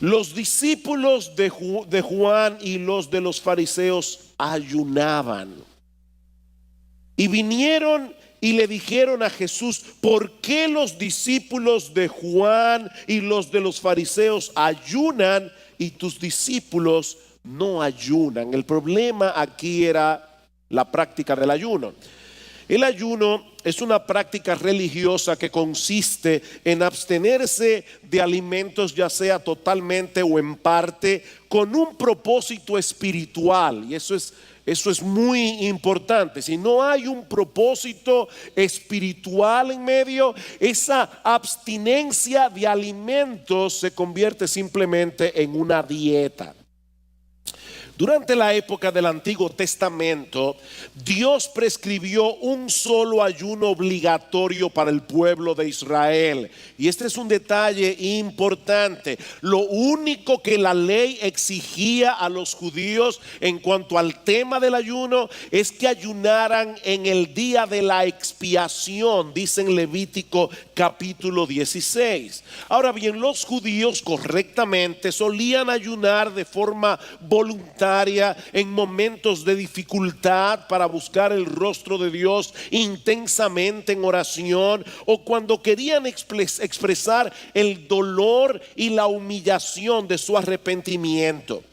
Los discípulos de Juan y los de los fariseos ayunaban. Y vinieron y le dijeron a Jesús: ¿por qué los discípulos de Juan y los de los fariseos ayunan y tus discípulos no ayunan? El problema aquí era la práctica del ayuno. El ayuno es una práctica religiosa que consiste en abstenerse de alimentos, ya sea totalmente o en parte, con un propósito espiritual. Y eso es muy importante. Si no hay un propósito espiritual en medio, esa abstinencia de alimentos se convierte simplemente en una dieta. Durante la época del Antiguo Testamento, Dios prescribió un solo ayuno obligatorio para el pueblo de Israel. Y este es un detalle importante. Lo único que la ley exigía a los judíos en cuanto al tema del ayuno es que ayunaran en el día de la expiación, dice en Levítico capítulo 16. Ahora bien, los judíos correctamente solían ayunar de forma voluntaria en momentos de dificultad para buscar el rostro de Dios intensamente en oración, o cuando querían expresar el dolor y la humillación de su arrepentimiento.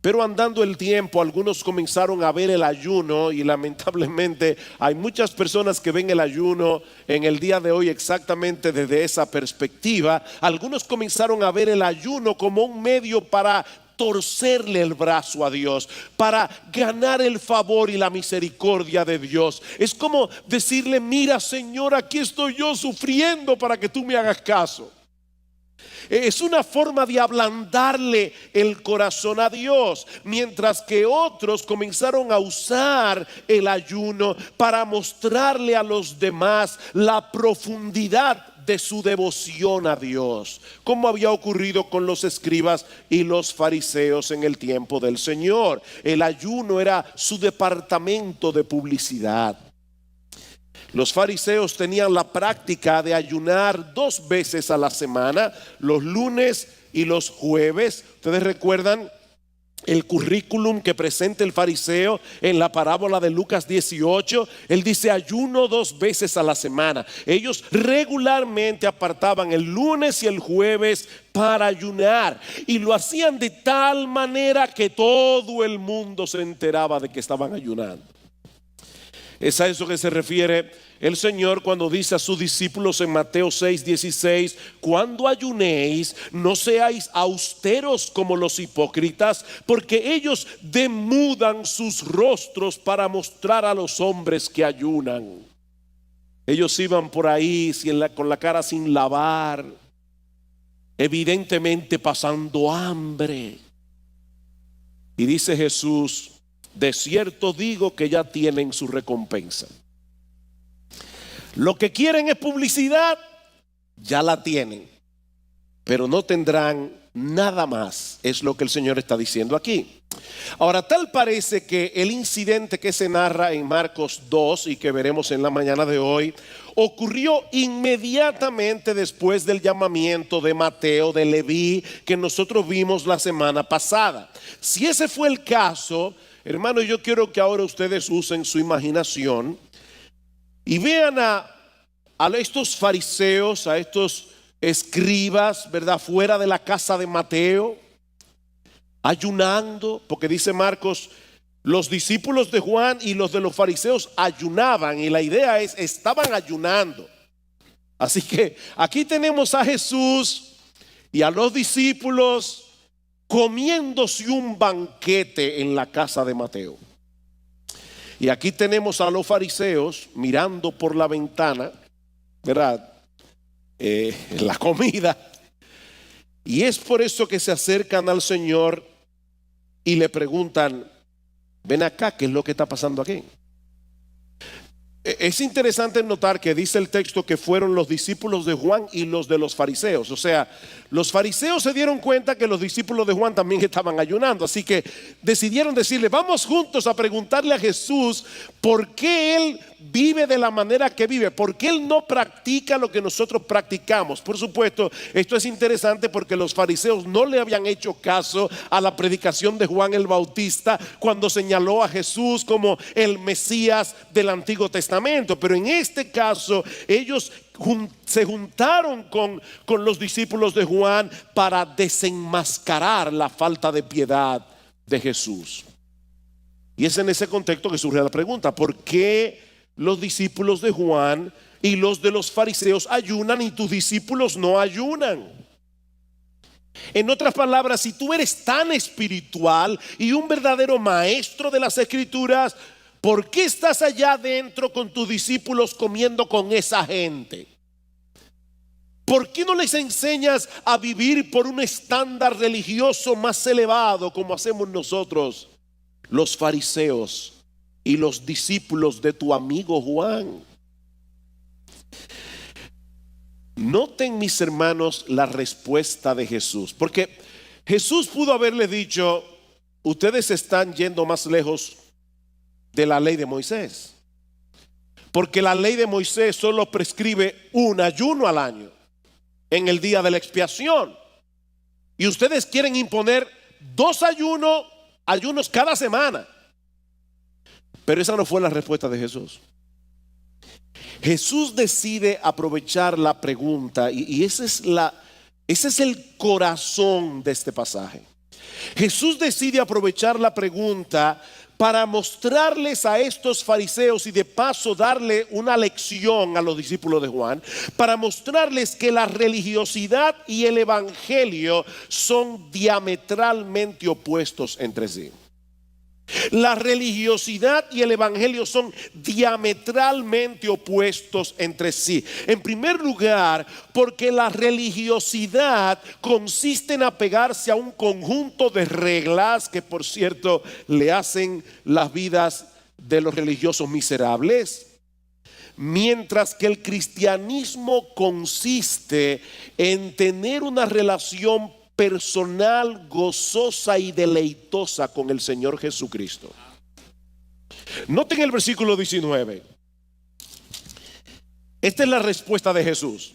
Pero andando el tiempo, algunos comenzaron a ver el ayuno, y lamentablemente hay muchas personas que ven el ayuno en el día de hoy exactamente desde esa perspectiva. Algunos comenzaron a ver el ayuno como un medio para torcerle el brazo a Dios, para ganar el favor y la misericordia de Dios. Es como decirle: mira, Señor, aquí estoy yo sufriendo para que tú me hagas caso. Es una forma de ablandarle el corazón a Dios, mientras que otros comenzaron a usar el ayuno para mostrarle a los demás la profundidad de su devoción a Dios, como había ocurrido con los escribas y los fariseos en el tiempo del Señor. El ayuno era su departamento de publicidad. Los fariseos tenían la práctica de ayunar 2 veces a la semana, los lunes y los jueves. Ustedes recuerdan el currículum que presenta el fariseo en la parábola de Lucas 18. Él dice: ayuno 2 veces a la semana. Ellos regularmente apartaban el lunes y el jueves para ayunar, y lo hacían de tal manera que todo el mundo se enteraba de que estaban ayunando. Es a eso que se refiere el Señor cuando dice a sus discípulos en Mateo 6:16: cuando ayunéis, no seáis austeros como los hipócritas, porque ellos demudan sus rostros para mostrar a los hombres que ayunan. Ellos iban por ahí con la cara sin lavar, evidentemente pasando hambre. Y dice Jesús: de cierto digo que ya tienen su recompensa. Lo que quieren es publicidad, ya la tienen, pero no tendrán nada más. Es lo que el Señor está diciendo aquí. Ahora, tal parece que el incidente que se narra en Marcos 2 y que veremos en la mañana de hoy ocurrió inmediatamente después del llamamiento de Mateo, de Leví, que nosotros vimos la semana pasada. Si ese fue el caso, hermano, yo quiero que ahora ustedes usen su imaginación y vean a estos fariseos, a estos escribas, ¿verdad?, fuera de la casa de Mateo, ayunando, porque dice Marcos: los discípulos de Juan y los de los fariseos ayunaban, y la idea es, estaban ayunando. Así que aquí tenemos a Jesús y a los discípulos comiéndose un banquete en la casa de Mateo. Y aquí tenemos a los fariseos mirando por la ventana, ¿verdad?, la comida. Y es por eso que se acercan al Señor y le preguntan: ven acá, ¿qué es lo que está pasando aquí? Es interesante notar que dice el texto que fueron los discípulos de Juan y los de los fariseos. O sea, los fariseos se dieron cuenta que los discípulos de Juan también estaban ayunando. Así que decidieron decirle, vamos juntos a preguntarle a Jesús por qué Él vive de la manera que vive, por qué Él no practica lo que nosotros practicamos. Por supuesto, esto es interesante porque los fariseos no le habían hecho caso a la predicación de Juan el Bautista cuando señaló a Jesús como el Mesías del Antiguo Testamento. Pero en este caso ellos se juntaron con los discípulos de Juan para desenmascarar la falta de piedad de Jesús. Y es en ese contexto que surge la pregunta: ¿por qué los discípulos de Juan y los de los fariseos ayunan y tus discípulos no ayunan? En otras palabras, si tú eres tan espiritual y un verdadero maestro de las Escrituras, ¿por qué estás allá adentro con tus discípulos comiendo con esa gente? ¿Por qué no les enseñas a vivir por un estándar religioso más elevado como hacemos nosotros, los fariseos y los discípulos de tu amigo Juan? Noten, mis hermanos, la respuesta de Jesús, porque Jesús pudo haberle dicho: ustedes están yendo más lejos de la ley de Moisés, porque la ley de Moisés solo prescribe un ayuno al año, en el día de la expiación, y ustedes quieren imponer 2 ayunos cada semana. Pero esa no fue la respuesta de Jesús. Jesús decide aprovechar la pregunta, y ese es el corazón de este pasaje. Jesús decide aprovechar la pregunta para mostrarles a estos fariseos, y de paso darle una lección a los discípulos de Juan, para mostrarles que la religiosidad y el evangelio son diametralmente opuestos entre sí. La religiosidad y el evangelio son diametralmente opuestos entre sí. En primer lugar, porque la religiosidad consiste en apegarse a un conjunto de reglas que, por cierto, le hacen las vidas de los religiosos miserables. Mientras que el cristianismo consiste en tener una relación personal, gozosa y deleitosa con el Señor Jesucristo. Noten el versículo 19. Esta es la respuesta de Jesús.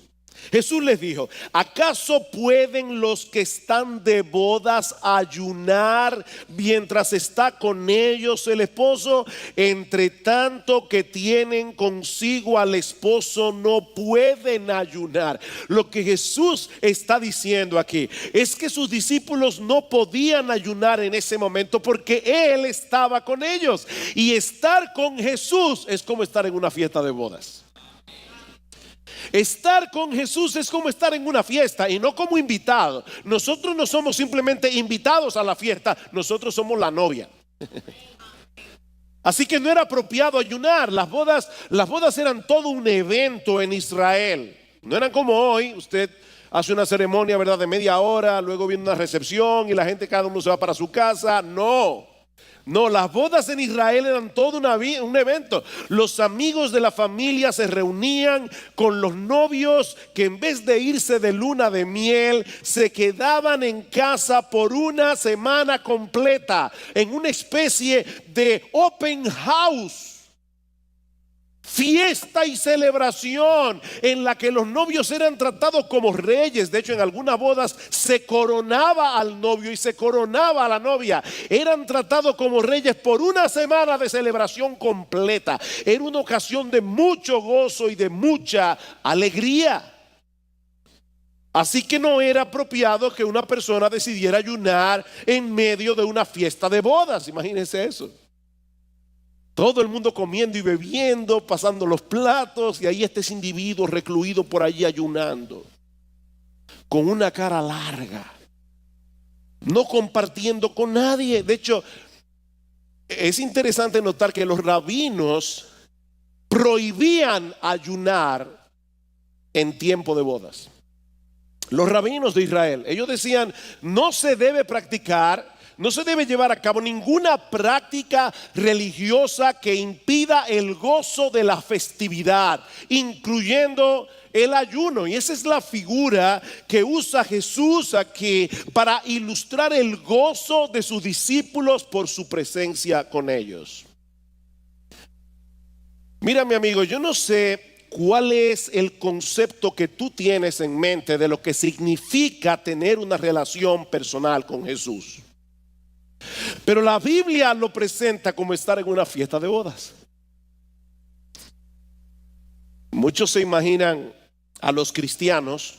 Jesús les dijo: ¿acaso pueden los que están de bodas ayunar mientras está con ellos el esposo? Entre tanto que tienen consigo al esposo, no pueden ayunar. Lo que Jesús está diciendo aquí es que sus discípulos no podían ayunar en ese momento porque Él estaba con ellos. Y estar con Jesús es como estar en una fiesta de bodas. Estar con Jesús es como estar en una fiesta y no como invitado. Nosotros no somos simplemente invitados a la fiesta, nosotros somos la novia. Así que no era apropiado ayunar. Las bodas eran todo un evento en Israel. No eran como hoy: usted hace una ceremonia, ¿verdad?, de media hora, luego viene una recepción y la gente, cada uno se va para su casa. No, las bodas en Israel eran todo un evento. Los amigos de la familia se reunían con los novios, que en vez de irse de luna de miel, se quedaban en casa por una semana completa, en una especie de open house. Fiesta y celebración en la que los novios eran tratados como reyes. De hecho, en algunas bodas se coronaba al novio y se coronaba a la novia. Eran tratados como reyes por una semana de celebración completa. Era una ocasión de mucho gozo y de mucha alegría. Así que no era apropiado que una persona decidiera ayunar en medio de una fiesta de bodas. Imagínense eso. Todo el mundo comiendo y bebiendo, pasando los platos, y ahí está ese individuo recluido por allí ayunando, con una cara larga, no compartiendo con nadie. De hecho, es interesante notar que los rabinos prohibían ayunar en tiempo de bodas. Los rabinos de Israel, ellos decían: no se debe practicar no se debe llevar a cabo ninguna práctica religiosa que impida el gozo de la festividad, incluyendo el ayuno. Y esa es la figura que usa Jesús aquí para ilustrar el gozo de sus discípulos por su presencia con ellos. Mira, mi amigo, yo no sé ¿cuál es el concepto que tú tienes en mente de lo que significa tener una relación personal con Jesús? Pero la Biblia lo presenta como estar en una fiesta de bodas. Muchos se imaginan a los cristianos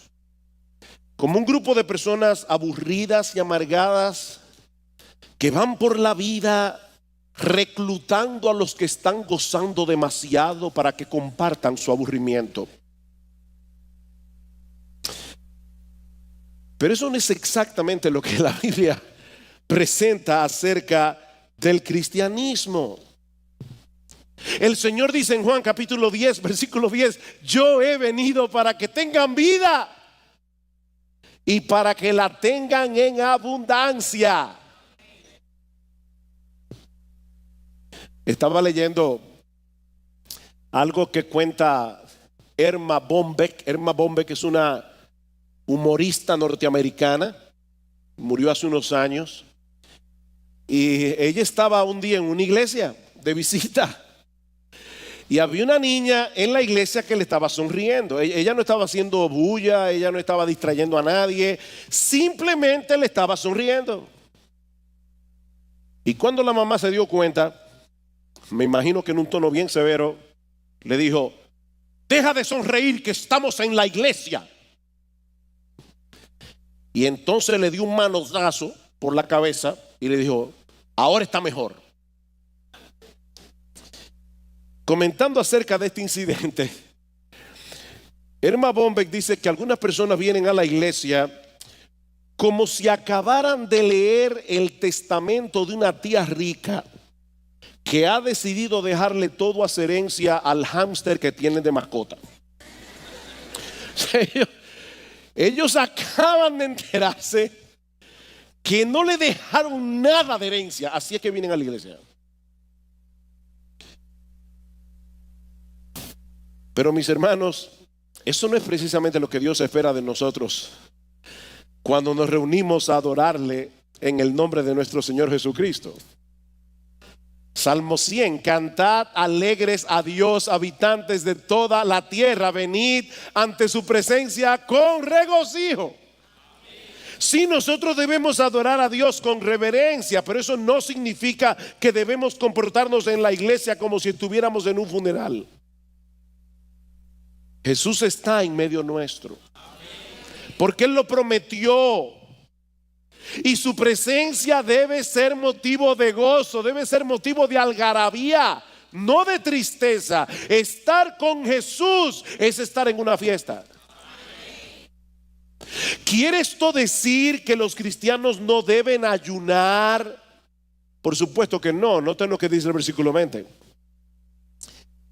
como un grupo de personas aburridas y amargadas que van por la vida reclutando a los que están gozando demasiado para que compartan su aburrimiento. Pero eso no es exactamente lo que la Biblia presenta acerca del cristianismo. El Señor dice en Juan capítulo 10, versículo 10: yo he venido para que tengan vida y para que la tengan en abundancia. Estaba leyendo algo que cuenta Erma Bombeck. Erma Bombeck es una humorista norteamericana, murió hace unos años, y ella estaba un día en una iglesia de visita y había una niña en la iglesia que le estaba sonriendo. Ella no estaba haciendo bulla, ella no estaba distrayendo a nadie, simplemente le estaba sonriendo. Y cuando la mamá se dio cuenta, me imagino que en un tono bien severo, le dijo: deja de sonreír, que estamos en la iglesia. Y entonces le dio un manotazo por la cabeza y le dijo: ahora está mejor. Comentando acerca de este incidente, Erma Bombeck dice que algunas personas vienen a la iglesia como si acabaran de leer el testamento de una tía rica que ha decidido dejarle todo a herencia al hámster que tienen de mascota. Ellos acaban de enterarse que no le dejaron nada de herencia, así es que vienen a la iglesia. Pero mis hermanos, eso no es precisamente lo que Dios espera de nosotros cuando nos reunimos a adorarle en el nombre de nuestro Señor Jesucristo. Salmo 100: cantad alegres a Dios, habitantes de toda la tierra, venid ante su presencia con regocijo. Sí, nosotros debemos adorar a Dios con reverencia, pero eso no significa que debemos comportarnos en la iglesia como si estuviéramos en un funeral. Jesús está en medio nuestro, porque Él lo prometió. Y su presencia debe ser motivo de gozo, debe ser motivo de algarabía, no de tristeza. Estar con Jesús es estar en una fiesta. ¿Quiere esto decir que los cristianos no deben ayunar? Por supuesto que no. Noten lo que dice el versículo 20.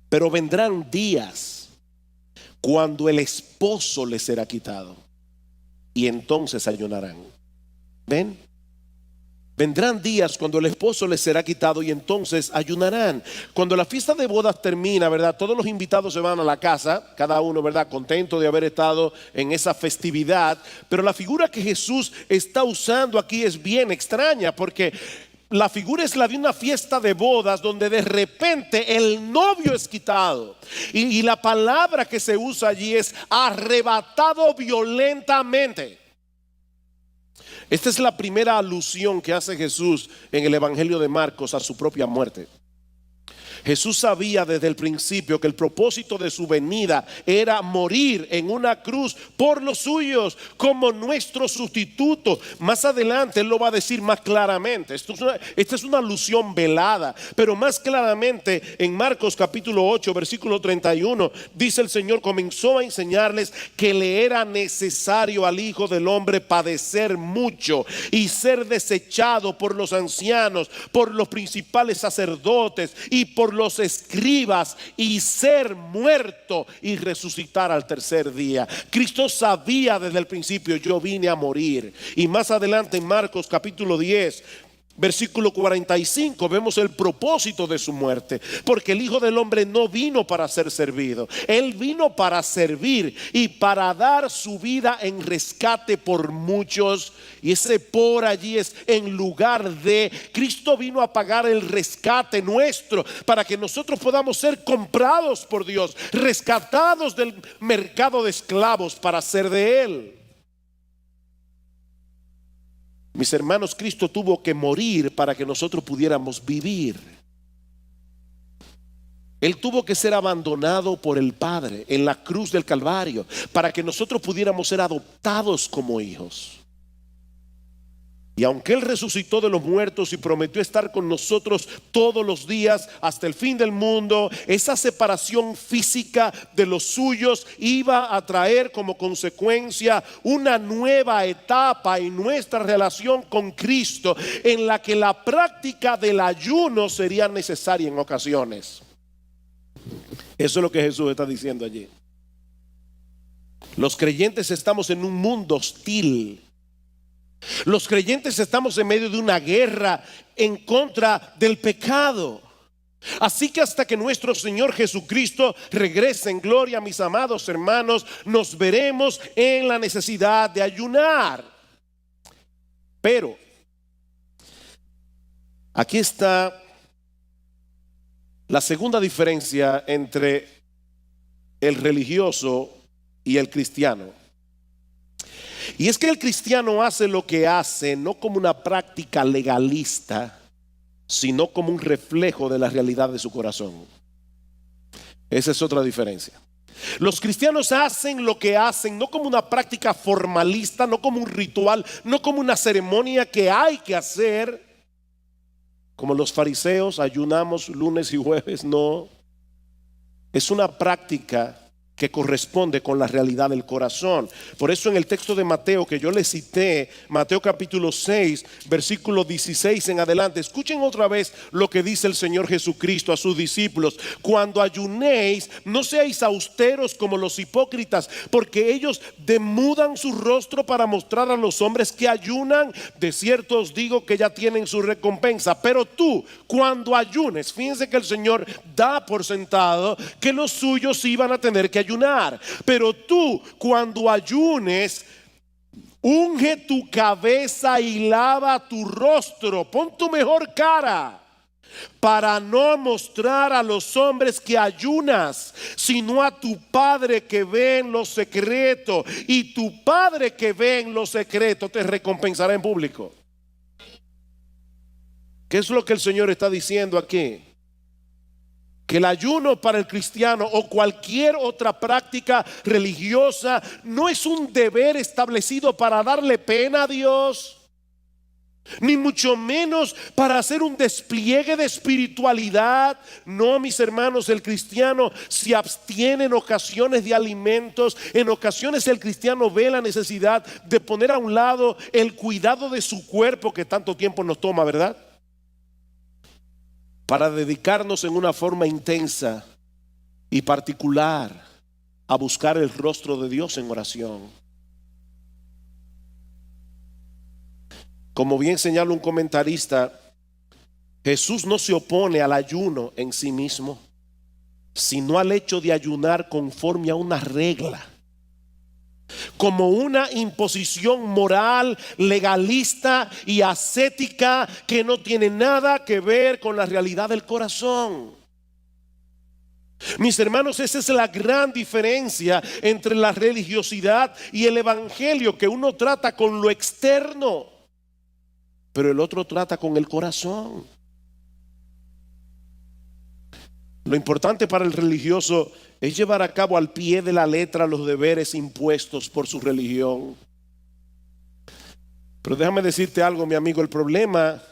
Pero vendrán días cuando el esposo les será quitado y entonces ayunarán. ¿Ven? Vendrán días cuando el esposo les será quitado y entonces ayunarán. Cuando la fiesta de bodas termina, ¿verdad? Todos los invitados se van a la casa, cada uno, ¿verdad?, contento de haber estado en esa festividad. Pero la figura que Jesús está usando aquí es bien extraña, porque la figura es la de una fiesta de bodas donde de repente el novio es quitado. Y la palabra que se usa allí es arrebatado violentamente. Esta es la primera alusión que hace Jesús en el Evangelio de Marcos a su propia muerte. Jesús sabía desde el principio que el propósito de su venida era morir en una cruz por los suyos como nuestro sustituto. Más adelante Él lo va a decir más claramente. Esta es una alusión velada, pero más claramente en Marcos capítulo 8 versículo 31 dice el Señor: comenzó a enseñarles que le era necesario al Hijo del Hombre padecer mucho y ser desechado por los ancianos, por los principales sacerdotes y por los escribas, y ser muerto y resucitar al tercer día. Cristo sabía desde el principio: yo vine a morir. Y más adelante en Marcos capítulo 10 Versículo 45, vemos el propósito de su muerte. Porque el Hijo del Hombre no vino para ser servido. Él vino para servir y para dar su vida en rescate por muchos. Y ese por allí es en lugar de. Cristo vino a pagar el rescate nuestro para que nosotros podamos ser comprados por Dios, rescatados del mercado de esclavos para ser de Él. Mis hermanos, Cristo tuvo que morir para que nosotros pudiéramos vivir. Él tuvo que ser abandonado por el Padre en la cruz del Calvario para que nosotros pudiéramos ser adoptados como hijos. Y aunque Él resucitó de los muertos y prometió estar con nosotros todos los días hasta el fin del mundo, esa separación física de los suyos iba a traer como consecuencia una nueva etapa en nuestra relación con Cristo, en la que la práctica del ayuno sería necesaria en ocasiones. Eso es lo que Jesús está diciendo allí. Los creyentes estamos en un mundo hostil. Los creyentes estamos en medio de una guerra en contra del pecado. Así que hasta que nuestro Señor Jesucristo regrese en gloria, mis amados hermanos, nos veremos en la necesidad de ayunar. Pero aquí está la segunda diferencia entre el religioso y el cristiano. Y es que el cristiano hace lo que hace no como una práctica legalista, sino como un reflejo de la realidad de su corazón. Esa es otra diferencia. Los cristianos hacen lo que hacen no como una práctica formalista, no como un ritual, no como una ceremonia que hay que hacer. Como los fariseos, ayunamos lunes y jueves, no. Es una práctica que corresponde con la realidad del corazón. Por eso en el texto de Mateo que yo le cité, Mateo capítulo 6, versículo 16 en adelante, escuchen otra vez lo que dice el Señor Jesucristo a sus discípulos: cuando ayunéis, no seáis austeros como los hipócritas, porque ellos demudan su rostro para mostrar a los hombres que ayunan. De cierto os digo que ya tienen su recompensa. Pero tú, cuando ayunes, fíjense que el Señor da por sentado que los suyos iban a tener que ayunar. Pero tú, cuando ayunes, unge tu cabeza y lava tu rostro, pon tu mejor cara, para no mostrar a los hombres que ayunas, sino a tu Padre que ve en lo secreto, y tu Padre que ve en lo secreto te recompensará en público. ¿Qué es lo que el Señor está diciendo aquí? Que el ayuno para el cristiano o cualquier otra práctica religiosa no es un deber establecido para darle pena a Dios, ni mucho menos para hacer un despliegue de espiritualidad. No, mis hermanos, el cristiano se abstiene en ocasiones de alimentos. En ocasiones el cristiano ve la necesidad de poner a un lado el cuidado de su cuerpo que tanto tiempo nos toma, ¿verdad?, para dedicarnos en una forma intensa y particular a buscar el rostro de Dios en oración. Como bien señala un comentarista, Jesús no se opone al ayuno en sí mismo, sino al hecho de ayunar conforme a una regla, como una imposición moral, legalista y ascética que no tiene nada que ver con la realidad del corazón. Mis hermanos, esa es la gran diferencia entre la religiosidad y el evangelio, que uno trata con lo externo, pero el otro trata con el corazón. Lo importante para el religioso es llevar a cabo al pie de la letra los deberes impuestos por su religión. Pero déjame decirte algo, mi amigo: el problema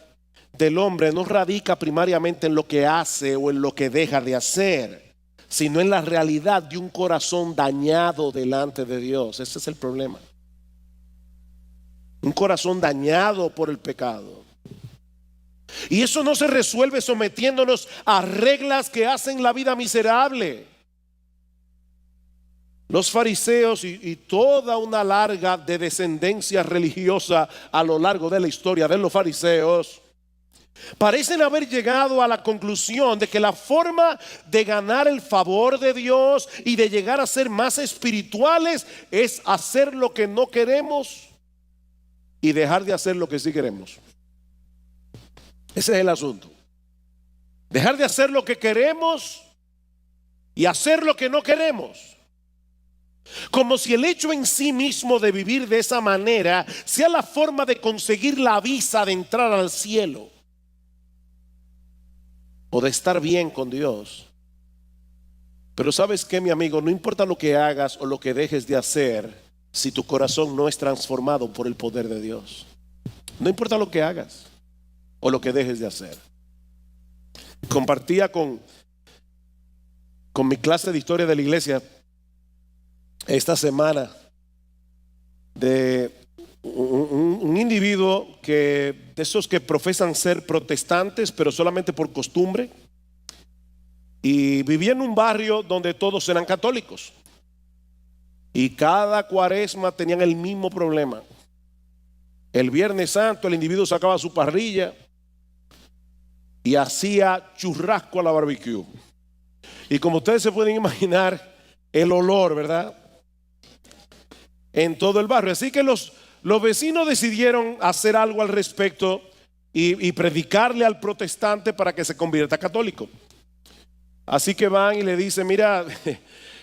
del hombre no radica primariamente en lo que hace o en lo que deja de hacer, sino en la realidad de un corazón dañado delante de Dios. Ese es el problema. Un corazón dañado por el pecado. Y eso no se resuelve sometiéndonos a reglas que hacen la vida miserable. Los fariseos y toda una larga de descendencia religiosa a lo largo de la historia de los fariseos parecen haber llegado a la conclusión de que la forma de ganar el favor de Dios y de llegar a ser más espirituales es hacer lo que no queremos y dejar de hacer lo que sí queremos. Ese es el asunto. Dejar de hacer lo que queremos y hacer lo que no queremos. Como si el hecho en sí mismo de vivir de esa manera sea la forma de conseguir la visa de entrar al cielo o de estar bien con Dios. Pero ¿sabes qué, mi amigo? No importa lo que hagas o lo que dejes de hacer, si tu corazón no es transformado por el poder de Dios. No importa lo que hagas o lo que dejes de hacer. Compartía con mi clase de historia de la iglesia esta semana de un individuo de esos que profesan ser protestantes, pero solamente por costumbre, y vivía en un barrio donde todos eran católicos, y cada cuaresma tenían el mismo problema. El Viernes Santo el individuo sacaba su parrilla y hacía churrasco a la barbecue, y como ustedes se pueden imaginar, el olor, ¿verdad?, en todo el barrio. Así que los vecinos decidieron hacer algo al respecto y predicarle al protestante para que se convierta católico. Así que van y le dicen: mira,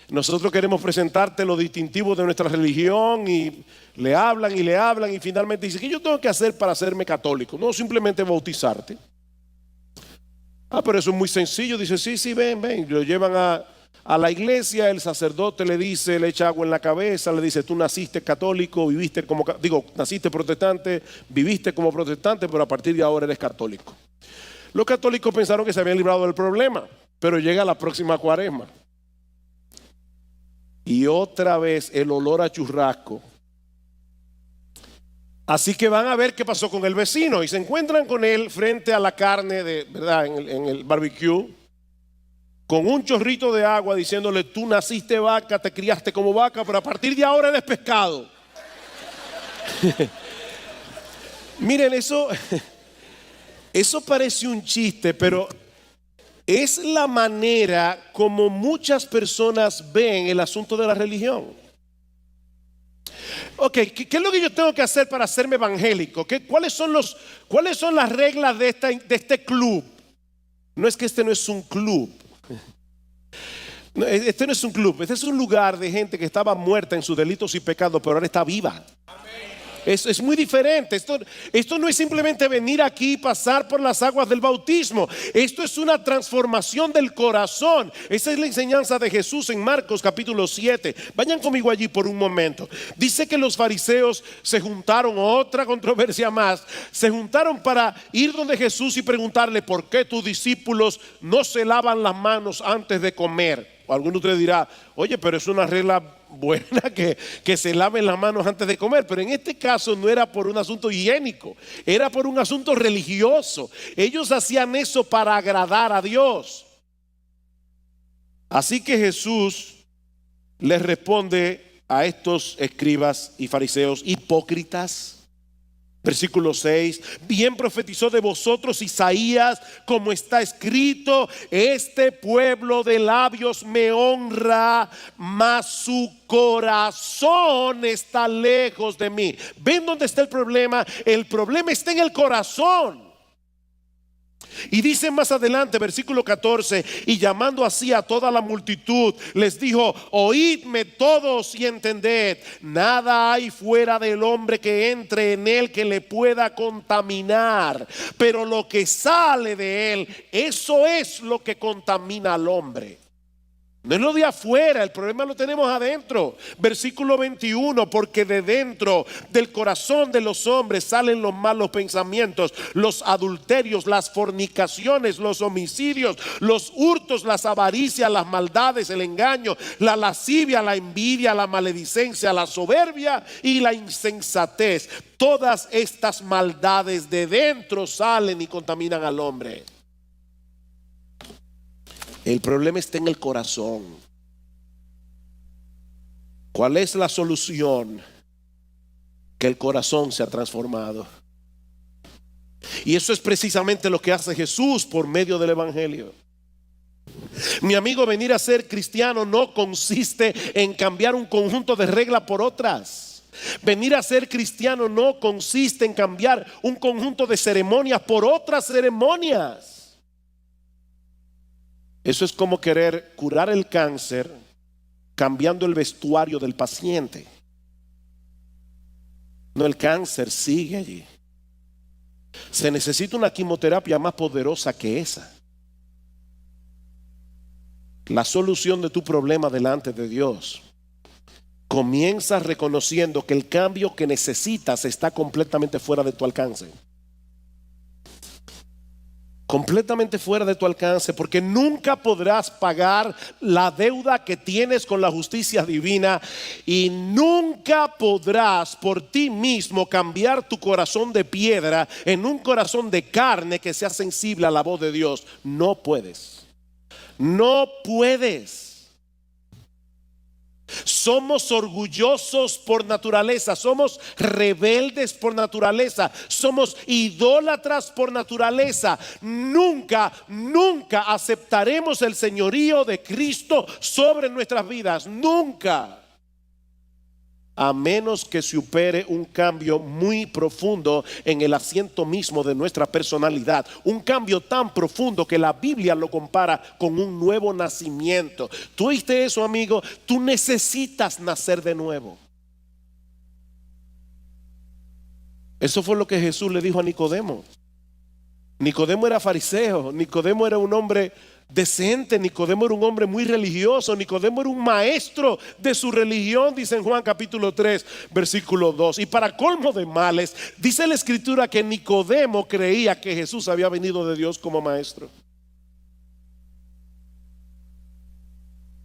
nosotros queremos presentarte lo distintivo de nuestra religión, y le hablan y finalmente dice: ¿qué yo tengo que hacer para hacerme católico? No, simplemente bautizarte. Pero eso es muy sencillo. Dice: sí, ven. Lo llevan a la iglesia, el sacerdote le dice, le echa agua en la cabeza, le dice: tú naciste católico, naciste protestante, viviste como protestante, pero a partir de ahora eres católico. Los católicos pensaron que se habían librado del problema, pero llega la próxima cuaresma y otra vez el olor a churrasco. Así que van a ver qué pasó con el vecino y se encuentran con él frente a la carne ¿verdad?, en el barbecue, con un chorrito de agua, diciéndole: tú naciste vaca, te criaste como vaca, pero a partir de ahora eres pescado. Miren, eso parece un chiste, pero es la manera como muchas personas ven el asunto de la religión. Ok, ¿qué es lo que yo tengo que hacer para hacerme evangélico? ¿Cuáles son las reglas de este club? No es que este no es un club. Este no es un club, este es un lugar de gente que estaba muerta en sus delitos y pecados, pero ahora está viva. Es muy diferente. Esto no es simplemente venir aquí y pasar por las aguas del bautismo. Esto es una transformación del corazón. Esa es la enseñanza de Jesús en Marcos capítulo 7. Vayan conmigo allí por un momento. Dice que los fariseos se juntaron, otra controversia más, se juntaron para ir donde Jesús y preguntarle: ¿por qué tus discípulos no se lavan las manos antes de comer? O alguno de ustedes dirá: oye, pero es una regla buena que se laven las manos antes de comer. Pero en este caso no era por un asunto higiénico, era por un asunto religioso. Ellos hacían eso para agradar a Dios. Así que Jesús les responde a estos escribas y fariseos hipócritas. Versículo 6: bien profetizó de vosotros Isaías, como está escrito: este pueblo de labios me honra, mas su corazón está lejos de mí. ¿Ven dónde está el problema? El problema está en el corazón. Y dice más adelante, versículo 14: y llamando así a toda la multitud, les dijo: oídme todos y entended, nada hay fuera del hombre que entre en él que le pueda contaminar, pero lo que sale de él, eso es lo que contamina al hombre. No es lo de afuera, el problema lo tenemos adentro. Versículo 21: porque de dentro del corazón de los hombres salen los malos pensamientos, los adulterios, las fornicaciones, los homicidios, los hurtos, las avaricias, las maldades, el engaño, la lascivia, la envidia, la maledicencia, la soberbia y la insensatez. Todas estas maldades de dentro salen y contaminan al hombre. El problema está en el corazón. ¿Cuál es la solución? Que el corazón se ha transformado. Y eso es precisamente lo que hace Jesús por medio del Evangelio. Mi amigo, venir a ser cristiano no consiste en cambiar un conjunto de reglas por otras. Venir a ser cristiano no consiste en cambiar un conjunto de ceremonias por otras ceremonias. Eso es como querer curar el cáncer cambiando el vestuario del paciente. No, el cáncer sigue allí. Se necesita una quimioterapia más poderosa que esa. La solución de tu problema delante de Dios comienza reconociendo que el cambio que necesitas está completamente fuera de tu alcance. Completamente fuera de tu alcance, porque nunca podrás pagar la deuda que tienes con la justicia divina, y nunca podrás por ti mismo cambiar tu corazón de piedra en un corazón de carne que sea sensible a la voz de Dios. No puedes. No puedes. Somos orgullosos por naturaleza, somos rebeldes por naturaleza, somos idólatras por naturaleza. Nunca aceptaremos el señorío de Cristo sobre nuestras vidas. Nunca. A menos que se opere un cambio muy profundo en el asiento mismo de nuestra personalidad. Un cambio tan profundo que la Biblia lo compara con un nuevo nacimiento. ¿Tú oíste eso, amigo? Tú necesitas nacer de nuevo. Eso fue lo que Jesús le dijo a Nicodemo. Nicodemo era fariseo, Nicodemo era un hombre decente, Nicodemo era un hombre muy religioso, Nicodemo era un maestro de su religión, dice en Juan capítulo 3 versículo 2. Y para colmo de males, dice la escritura que Nicodemo creía que Jesús había venido de Dios como maestro.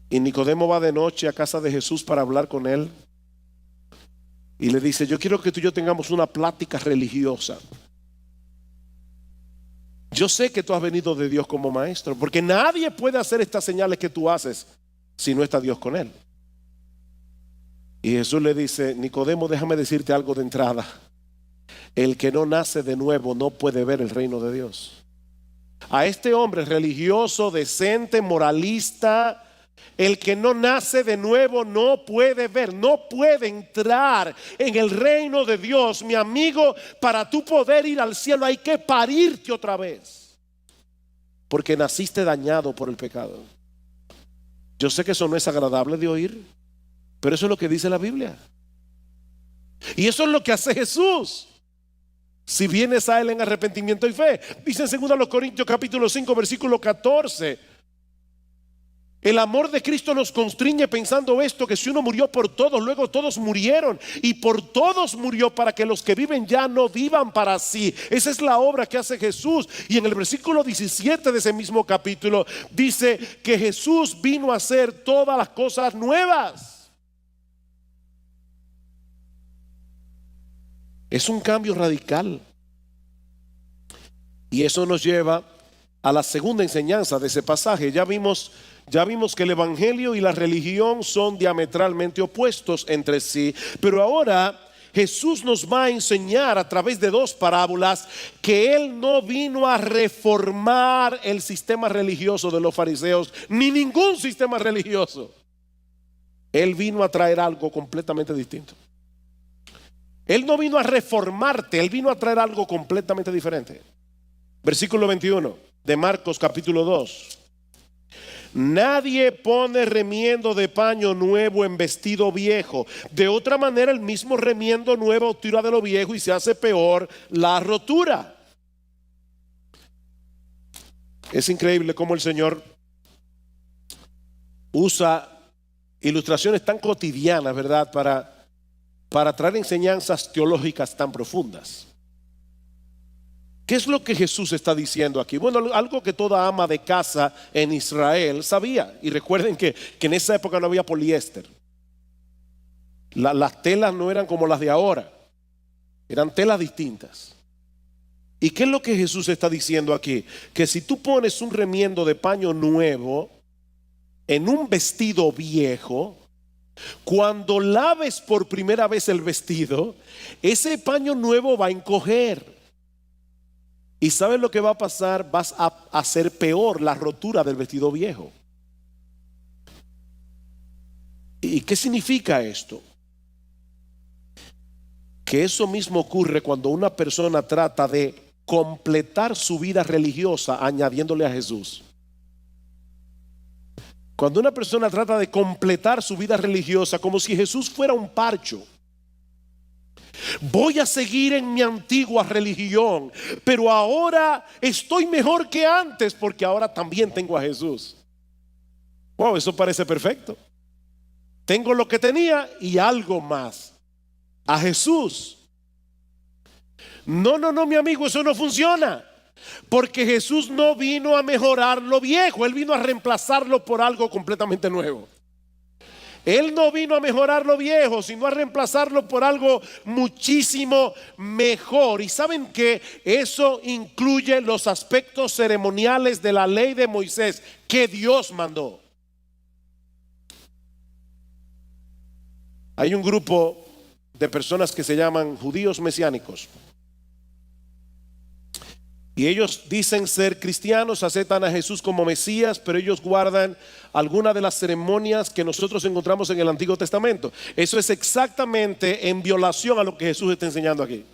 Y Nicodemo va de noche a casa de Jesús para hablar con él y le dice: yo quiero que tú y yo tengamos una plática religiosa. Yo sé que tú has venido de Dios como maestro, porque nadie puede hacer estas señales que tú haces si no está Dios con él. Y Jesús le dice: Nicodemo, déjame decirte algo de entrada. El que no nace de nuevo no puede ver el reino de Dios. A este hombre religioso, decente, moralista, el que no nace de nuevo no puede ver, no puede entrar en el reino de Dios. Mi amigo, para tú poder ir al cielo hay que parirte otra vez, porque naciste dañado por el pecado. Yo sé que eso no es agradable de oír, pero eso es lo que dice la Biblia. Y eso es lo que hace Jesús si vienes a Él en arrepentimiento y fe. Dice en 2 Corintios capítulo 5 versículo 14: el amor de Cristo nos constriñe pensando esto, que si uno murió por todos, luego todos murieron, y por todos murió para que los que viven ya no vivan para sí. Esa es la obra que hace Jesús. Y en el versículo 17 de ese mismo capítulo dice que Jesús vino a hacer todas las cosas nuevas. Es un cambio radical. Y eso nos lleva a la segunda enseñanza de ese pasaje. Ya vimos que el evangelio y la religión son diametralmente opuestos entre sí, pero ahora Jesús nos va a enseñar a través de dos parábolas que Él no vino a reformar el sistema religioso de los fariseos, ni ningún sistema religioso. Él vino a traer algo completamente distinto. Él no vino a reformarte, Él vino a traer algo completamente diferente. Versículo 21 de Marcos capítulo 2. Nadie pone remiendo de paño nuevo en vestido viejo. De otra manera, el mismo remiendo nuevo tira de lo viejo y se hace peor la rotura. Es increíble cómo el Señor usa ilustraciones tan cotidianas, ¿verdad?, para traer enseñanzas teológicas tan profundas. ¿Qué es lo que Jesús está diciendo aquí? Bueno, algo que toda ama de casa en Israel sabía. Y recuerden que en esa época no había poliéster. Las telas no eran como las de ahora. Eran telas distintas. ¿Y qué es lo que Jesús está diciendo aquí? Que si tú pones un remiendo de paño nuevo en un vestido viejo, cuando laves por primera vez el vestido, ese paño nuevo va a encoger. Y ¿sabes lo que va a pasar? Vas a hacer peor la rotura del vestido viejo. ¿Y qué significa esto? Que eso mismo ocurre cuando una persona trata de completar su vida religiosa añadiéndole a Jesús. Cuando una persona trata de completar su vida religiosa como si Jesús fuera un parcho. Voy a seguir en mi antigua religión, pero ahora estoy mejor que antes porque ahora también tengo a Jesús. Wow, eso parece perfecto. Tengo lo que tenía y algo más. A Jesús. No, mi amigo, eso no funciona. Porque Jesús no vino a mejorar lo viejo, Él vino a reemplazarlo por algo completamente nuevo. Él no vino a mejorar lo viejo, sino a reemplazarlo por algo muchísimo mejor. Y saben que eso incluye los aspectos ceremoniales de la ley de Moisés que Dios mandó. Hay un grupo de personas que se llaman judíos mesiánicos. Y ellos dicen ser cristianos, aceptan a Jesús como Mesías, pero ellos guardan algunas de las ceremonias que nosotros encontramos en el Antiguo Testamento. Eso es exactamente en violación a lo que Jesús está enseñando aquí.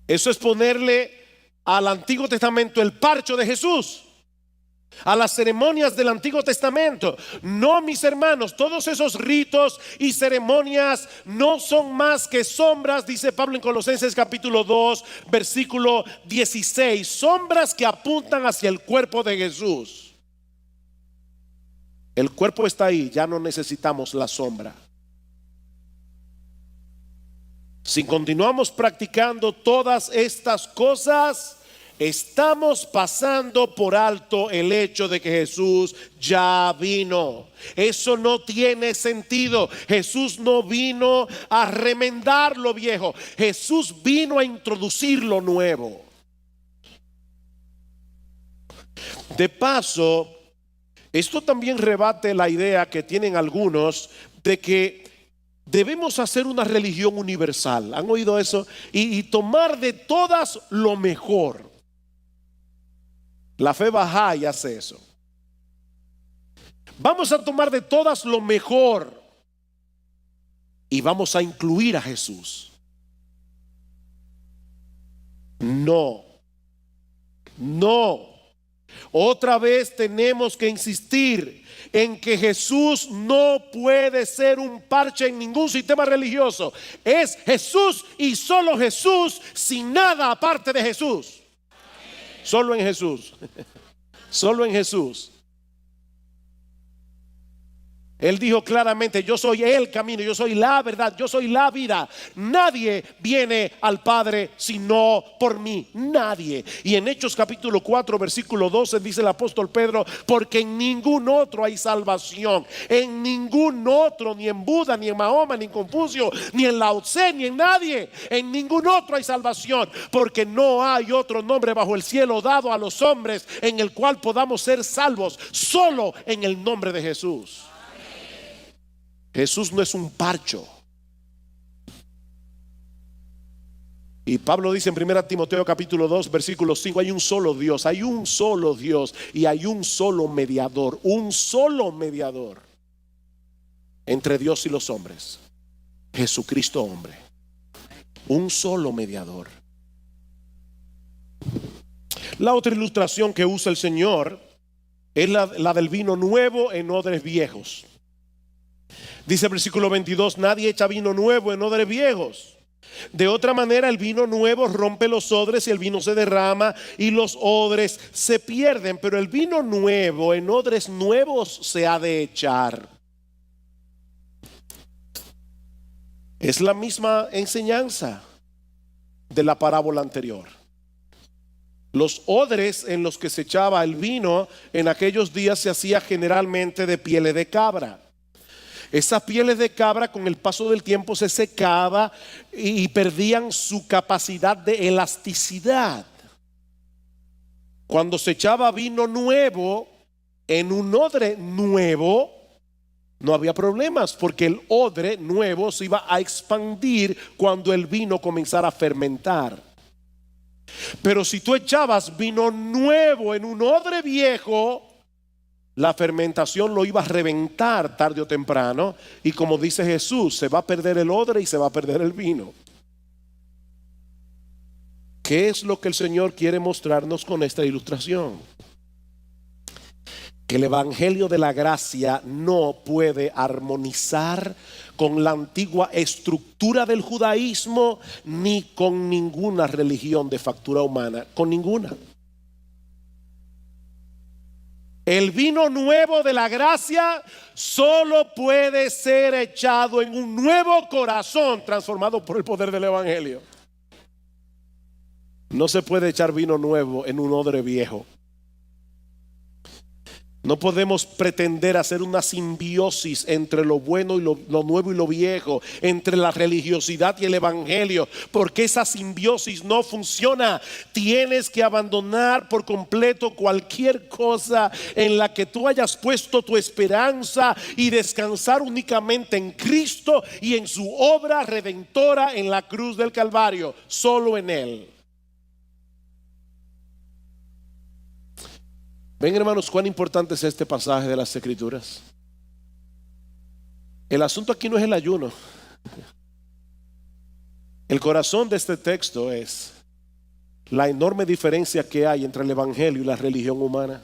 Eso es ponerle al Antiguo Testamento el parcho de Jesús, a las ceremonias del Antiguo Testamento. No, mis hermanos, todos esos ritos y ceremonias no son más que sombras, dice Pablo en Colosenses capítulo 2 versículo 16, sombras que apuntan hacia el cuerpo de Jesús. El cuerpo está ahí, ya no necesitamos la sombra. Si continuamos practicando todas estas cosas, estamos pasando por alto el hecho de que Jesús ya vino. Eso no tiene sentido. Jesús no vino a remendar lo viejo. Jesús vino a introducir lo nuevo. De paso, esto también rebate la idea que tienen algunos de que debemos hacer una religión universal. ¿Han oído eso? Y tomar de todas lo mejor. La fe Bahá'í hace eso. Vamos a tomar de todas lo mejor y vamos a incluir a Jesús. No. Otra vez tenemos que insistir en que Jesús no puede ser un parche en ningún sistema religioso. Es Jesús y solo Jesús, sin nada aparte de Jesús. Solo en Jesús. Solo en Jesús. Él dijo claramente: yo soy el camino, yo soy la verdad, yo soy la vida. Nadie viene al Padre sino por mí. Nadie. Y en Hechos capítulo 4 versículo 12 dice el apóstol Pedro: porque en ningún otro hay salvación. En ningún otro, ni en Buda, ni en Mahoma, ni en Confucio, ni en Lao Tse, ni en nadie. En ningún otro hay salvación, porque no hay otro nombre bajo el cielo dado a los hombres en el cual podamos ser salvos. Solo en el nombre de Jesús. Jesús no es un parcho. Y Pablo dice en 1 Timoteo capítulo 2 versículo 5: hay un solo Dios, hay un solo Dios y hay un solo mediador. Un solo mediador entre Dios y los hombres, Jesucristo hombre. Un solo mediador. La otra ilustración que usa el Señor es la del vino nuevo en odres viejos. Dice el versículo 22: nadie echa vino nuevo en odres viejos. De otra manera, el vino nuevo rompe los odres y el vino se derrama y los odres se pierden. Pero el vino nuevo en odres nuevos se ha de echar. Es la misma enseñanza de la parábola anterior. Los odres en los que se echaba el vino en aquellos días se hacía generalmente de pieles de cabra. Esas pieles de cabra con el paso del tiempo se secaba y perdían su capacidad de elasticidad. Cuando se echaba vino nuevo en un odre nuevo, no había problemas, porque el odre nuevo se iba a expandir cuando el vino comenzara a fermentar. Pero si tú echabas vino nuevo en un odre viejo, la fermentación lo iba a reventar tarde o temprano. Y como dice Jesús, se va a perder el odre y se va a perder el vino. ¿Qué es lo que el Señor quiere mostrarnos con esta ilustración? Que el evangelio de la gracia no puede armonizar con la antigua estructura del judaísmo ni con ninguna religión de factura humana, con ninguna. El vino nuevo de la gracia solo puede ser echado en un nuevo corazón transformado por el poder del evangelio. No se puede echar vino nuevo en un odre viejo. No podemos pretender hacer una simbiosis entre lo bueno y lo nuevo y lo viejo, entre la religiosidad y el evangelio, porque esa simbiosis no funciona. Tienes que abandonar por completo cualquier cosa en la que tú hayas puesto tu esperanza y descansar únicamente en Cristo y en su obra redentora en la cruz del Calvario, solo en Él. Ven, hermanos, cuán importante es este pasaje de las Escrituras. El asunto aquí no es el ayuno. El corazón de este texto es la enorme diferencia que hay entre el evangelio y la religión humana.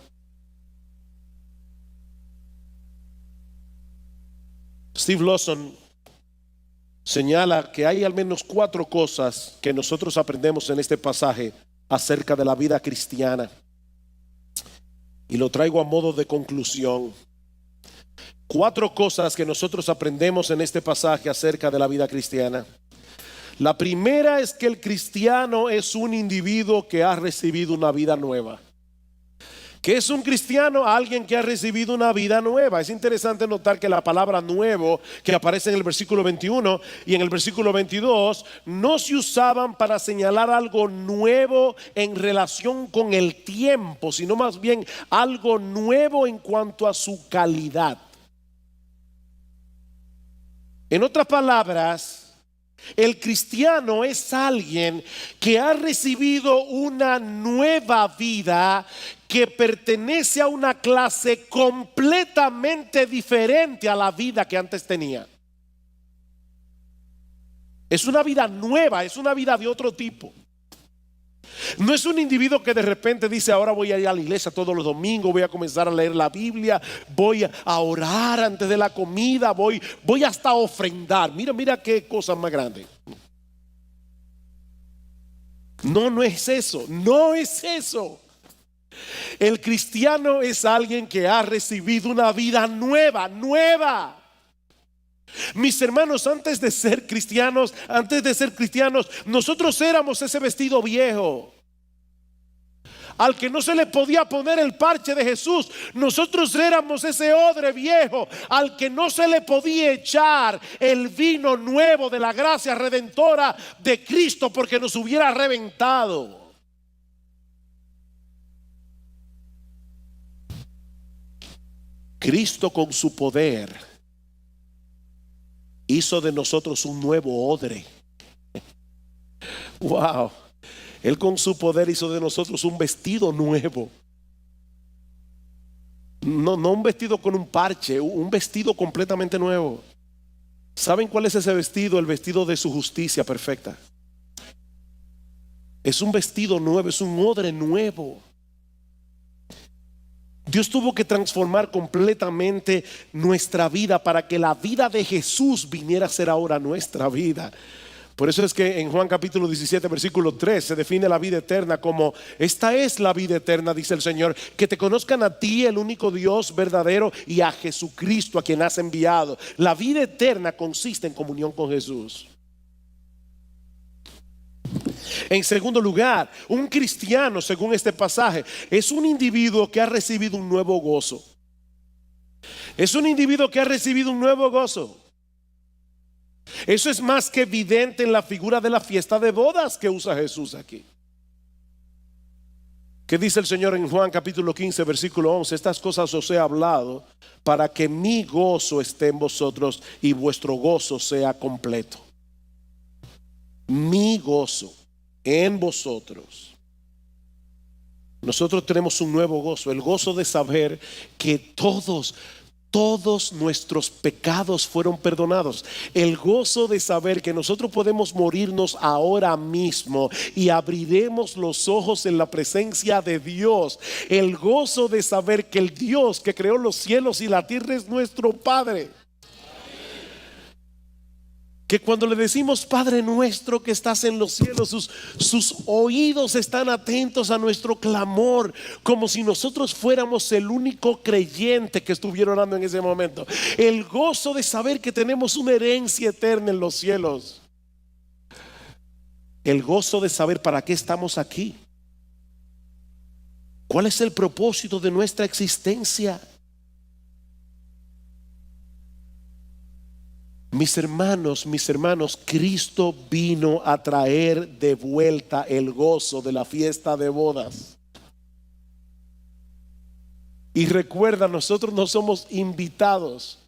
Steve Lawson señala que hay al menos 4 cosas que nosotros aprendemos en este pasaje acerca de la vida cristiana. Y lo traigo a modo de conclusión. 4 cosas que nosotros aprendemos en este pasaje acerca de la vida cristiana. La primera es que el cristiano es un individuo que ha recibido una vida nueva. ¿Qué es un cristiano? Alguien que ha recibido una vida nueva. Es interesante notar que la palabra nuevo que aparece en el versículo 21 y en el versículo 22 no se usaban para señalar algo nuevo en relación con el tiempo, sino más bien algo nuevo en cuanto a su calidad. En otras palabras, el cristiano es alguien que ha recibido una nueva vida que pertenece a una clase completamente diferente a la vida que antes tenía. Es una vida nueva, es una vida de otro tipo. No es un individuo que de repente dice: ahora voy a ir a la iglesia todos los domingos, voy a comenzar a leer la Biblia, voy a orar antes de la comida, voy hasta a ofrendar. Mira qué cosa más grande. No es eso, no es eso. El cristiano es alguien que ha recibido una vida nueva. Mis hermanos, antes de ser cristianos, nosotros éramos ese vestido viejo al que no se le podía poner el parche de Jesús. Nosotros éramos ese odre viejo al que no se le podía echar el vino nuevo de la gracia redentora de Cristo, porque nos hubiera reventado. Cristo con su poder hizo de nosotros un nuevo odre. Wow. Él con su poder hizo de nosotros un vestido nuevo. No un vestido con un parche, un vestido completamente nuevo. ¿Saben cuál es ese vestido? El vestido de su justicia perfecta. Es un vestido nuevo, es un odre nuevo. Dios tuvo que transformar completamente nuestra vida para que la vida de Jesús viniera a ser ahora nuestra vida. Por eso es que en Juan capítulo 17 versículo 3 se define la vida eterna como: esta es la vida eterna, dice el Señor, que te conozcan a ti, el único Dios verdadero, y a Jesucristo, a quien has enviado. La vida eterna consiste en comunión con Jesús. En segundo lugar, un cristiano, según este pasaje, es un individuo que ha recibido un nuevo gozo. Es un individuo que ha recibido un nuevo gozo. Eso es más que evidente en la figura de la fiesta de bodas que usa Jesús aquí. ¿Qué dice el Señor en Juan capítulo 15 versículo 11? Estas cosas os he hablado para que mi gozo esté en vosotros y vuestro gozo sea completo. Mi gozo. en vosotros. Nosotros tenemos un nuevo gozo, el gozo de saber que todos nuestros pecados fueron perdonados. El gozo de saber que nosotros podemos morirnos ahora mismo y abriremos los ojos en la presencia de Dios. El gozo de saber que el Dios que creó los cielos y la tierra es nuestro Padre. Que cuando le decimos Padre nuestro que estás en los cielos, sus oídos están atentos a nuestro clamor, como si nosotros fuéramos el único creyente que estuviera orando en ese momento. El gozo de saber que tenemos una herencia eterna en los cielos. El gozo de saber para qué estamos aquí. ¿Cuál es el propósito de nuestra existencia? Mis hermanos, Cristo vino a traer de vuelta el gozo de la fiesta de bodas. Y recuerda, nosotros no somos invitados,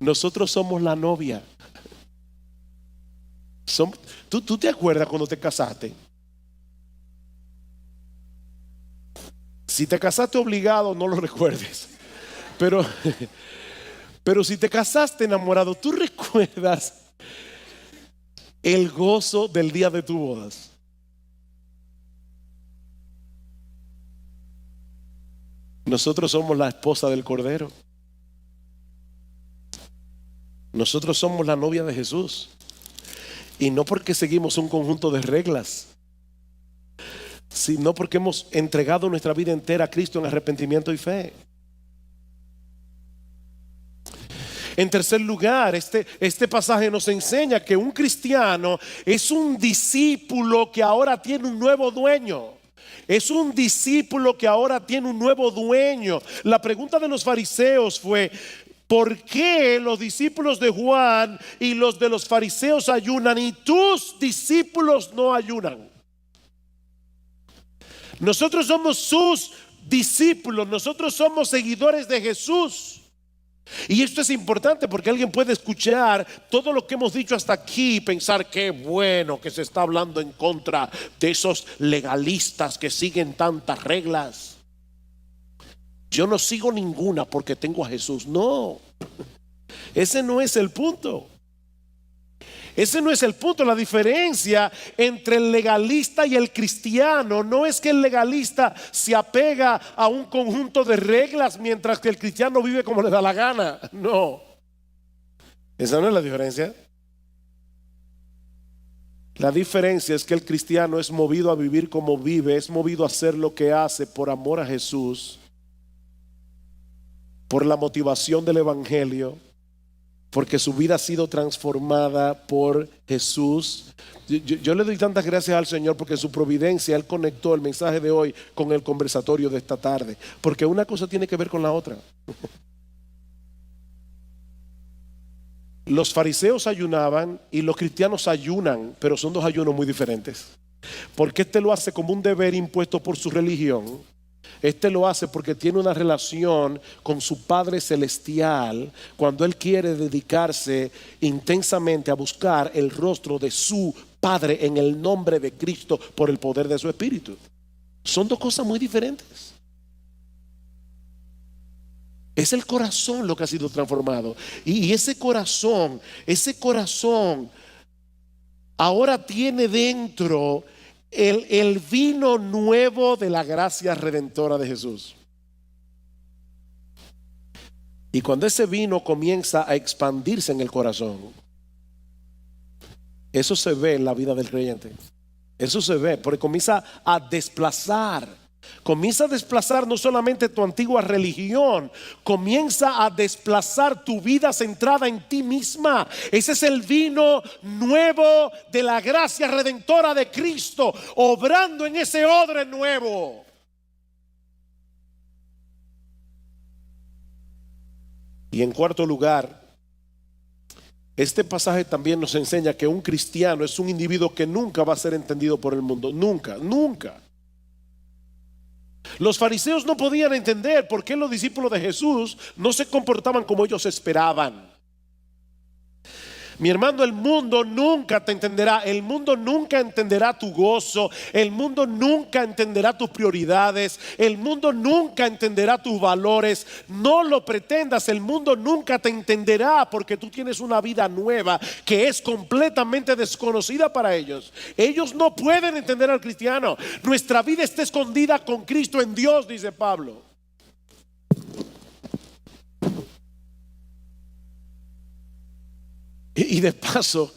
nosotros somos la novia. ¿Tú te acuerdas cuando te casaste? Si te casaste obligado, no lo recuerdes. Pero si te casaste enamorado, ¿tú recuerdas el gozo del día de tus bodas? Nosotros somos la esposa del Cordero. Nosotros somos la novia de Jesús. Y no porque seguimos un conjunto de reglas, sino porque hemos entregado nuestra vida entera a Cristo en arrepentimiento y fe. En tercer lugar, este pasaje nos enseña que un cristiano es un discípulo que ahora tiene un nuevo dueño. Es un discípulo que ahora tiene un nuevo dueño. La pregunta de los fariseos fue: ¿por qué los discípulos de Juan y los de los fariseos ayunan y tus discípulos no ayunan? Nosotros somos sus discípulos, nosotros somos seguidores de Jesús. Y esto es importante porque alguien puede escuchar todo lo que hemos dicho hasta aquí y pensar: qué bueno que se está hablando en contra de esos legalistas que siguen tantas reglas. Yo no sigo ninguna porque tengo a Jesús. No, ese no es el punto. Ese no es el punto. La diferencia entre el legalista y el cristiano no es que el legalista se apega a un conjunto de reglas mientras que el cristiano vive como le da la gana. No, esa no es la diferencia. La diferencia es que el cristiano es movido a vivir como vive, es movido a hacer lo que hace por amor a Jesús, por la motivación del evangelio, porque su vida ha sido transformada por Jesús. Yo le doy tantas gracias al Señor porque en su providencia Él conectó el mensaje de hoy con el conversatorio de esta tarde, porque una cosa tiene que ver con la otra. Los fariseos ayunaban y los cristianos ayunan, pero son dos ayunos muy diferentes. Porque este lo hace como un deber impuesto por su religión. Este lo hace porque tiene una relación con su Padre Celestial, cuando Él quiere dedicarse intensamente a buscar el rostro de su Padre en el nombre de Cristo por el poder de su Espíritu. Son dos cosas muy diferentes. Es el corazón lo que ha sido transformado. Y ese corazón ahora tiene dentro el vino nuevo de la gracia redentora de Jesús. Y cuando ese vino comienza a expandirse en el corazón, eso se ve en la vida del creyente. Eso se ve porque comienza a desplazar no solamente tu antigua religión, comienza a desplazar tu vida centrada en ti misma. Ese es el vino nuevo de la gracia redentora de Cristo, obrando en ese odre nuevo. Y en cuarto lugar, este pasaje también nos enseña que un cristiano es un individuo que nunca va a ser entendido por el mundo. Nunca. Los fariseos no podían entender por qué los discípulos de Jesús no se comportaban como ellos esperaban. Mi hermano, el mundo nunca te entenderá. El mundo nunca entenderá tu gozo. El mundo nunca entenderá tus prioridades. El mundo nunca entenderá tus valores. No lo pretendas. El mundo nunca te entenderá porque tú tienes una vida nueva que es completamente desconocida para ellos. Ellos no pueden entender al cristiano. Nuestra vida está escondida con Cristo en Dios, dice Pablo. Y de paso,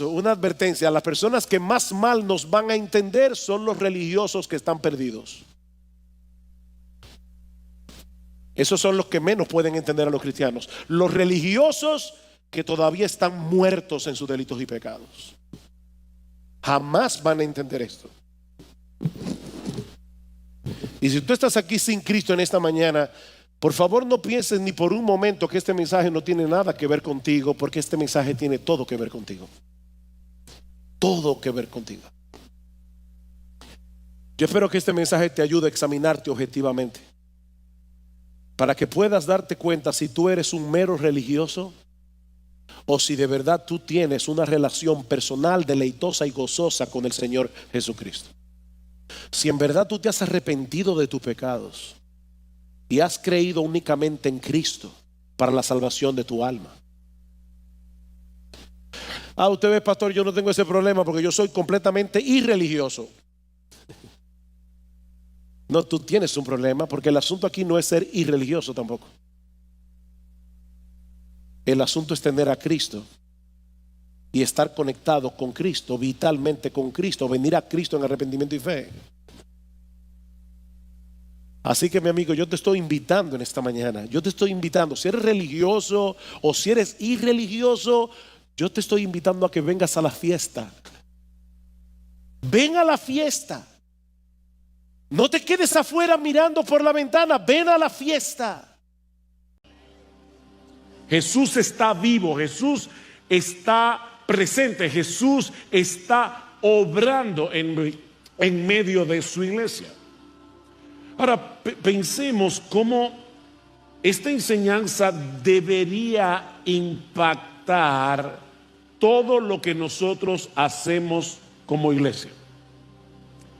una advertencia: las personas que más mal nos van a entender son los religiosos que están perdidos. Esos son los que menos pueden entender a los cristianos. Los religiosos que todavía están muertos en sus delitos y pecados jamás van a entender esto. Y si tú estás aquí sin Cristo en esta mañana, por favor, no pienses ni por un momento que este mensaje no tiene nada que ver contigo, porque este mensaje tiene todo que ver contigo. Todo que ver contigo. Yo espero que este mensaje te ayude a examinarte objetivamente, para que puedas darte cuenta si tú eres un mero religioso o si de verdad tú tienes una relación personal, deleitosa y gozosa con el Señor Jesucristo. Si en verdad tú te has arrepentido de tus pecados y has creído únicamente en Cristo para la salvación de tu alma. Usted ve, pastor, yo no tengo ese problema porque yo soy completamente irreligioso. No, tú tienes un problema, porque el asunto aquí no es ser irreligioso tampoco. El asunto es tener a Cristo y estar conectado con Cristo, vitalmente con Cristo, venir a Cristo en arrepentimiento y fe. Así que, mi amigo, yo te estoy invitando en esta mañana. Yo te estoy invitando, si eres religioso o si eres irreligioso, yo te estoy invitando a que vengas a la fiesta. Ven a la fiesta. No te quedes afuera mirando por la ventana. Ven a la fiesta. Jesús está vivo, Jesús está presente, Jesús está obrando en medio de su iglesia. Ahora pensemos cómo esta enseñanza debería impactar todo lo que nosotros hacemos como iglesia,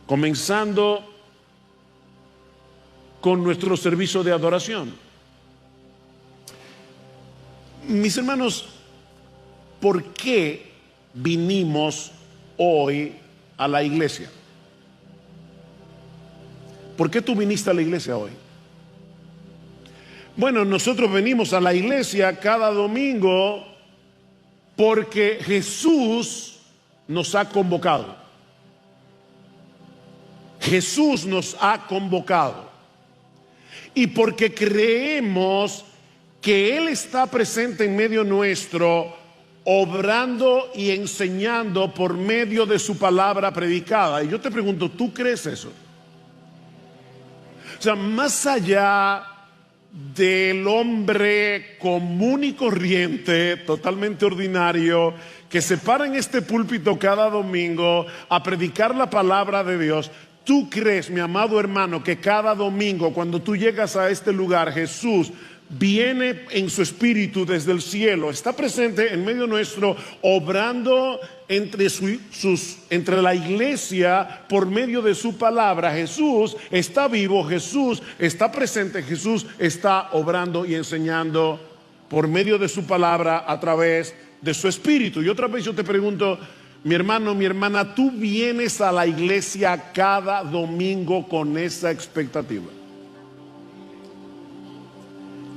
comenzando con nuestro servicio de adoración. Mis hermanos, ¿por qué vinimos hoy a la iglesia? ¿Por qué tú viniste a la iglesia hoy? Bueno, nosotros venimos a la iglesia cada domingo porque Jesús nos ha convocado. Jesús nos ha convocado. Y porque creemos que Él está presente en medio nuestro, obrando y enseñando por medio de su palabra predicada. Y yo te pregunto, ¿tú crees eso? O sea, más allá del hombre común y corriente, totalmente ordinario, que se para en este púlpito cada domingo a predicar la palabra de Dios, ¿tú crees, mi amado hermano, que cada domingo cuando tú llegas a este lugar, Jesús viene en su espíritu desde el cielo, está presente en medio nuestro, obrando entre la iglesia por medio de su palabra? Jesús está vivo, Jesús está presente, Jesús está obrando y enseñando por medio de su palabra a través de su espíritu. Y otra vez yo te pregunto, mi hermano, mi hermana, ¿tú vienes a la iglesia cada domingo con esa expectativa?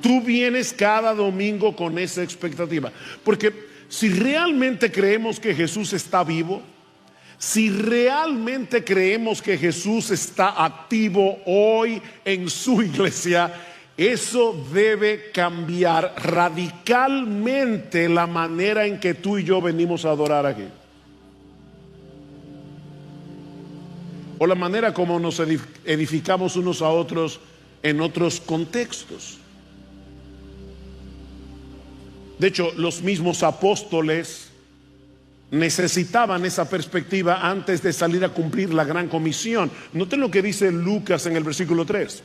Tú vienes cada domingo con esa expectativa. Porque si realmente creemos que Jesús está vivo, si realmente creemos que Jesús está activo hoy en su iglesia, eso debe cambiar radicalmente la manera en que tú y yo venimos a adorar aquí. O la manera como nos edificamos unos a otros en otros contextos. De hecho, los mismos apóstoles necesitaban esa perspectiva antes de salir a cumplir la gran comisión. Noten lo que dice Lucas en el versículo 3.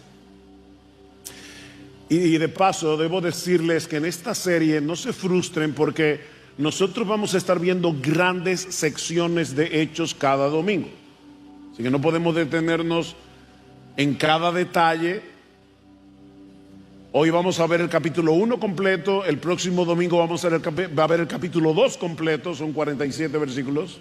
Y de paso debo decirles que en esta serie no se frustren porque nosotros vamos a estar viendo grandes secciones de Hechos cada domingo. Así que no podemos detenernos en cada detalle. Hoy vamos a ver el capítulo 1 completo, el próximo domingo vamos a ver el capítulo 2 completo, son 47 versículos.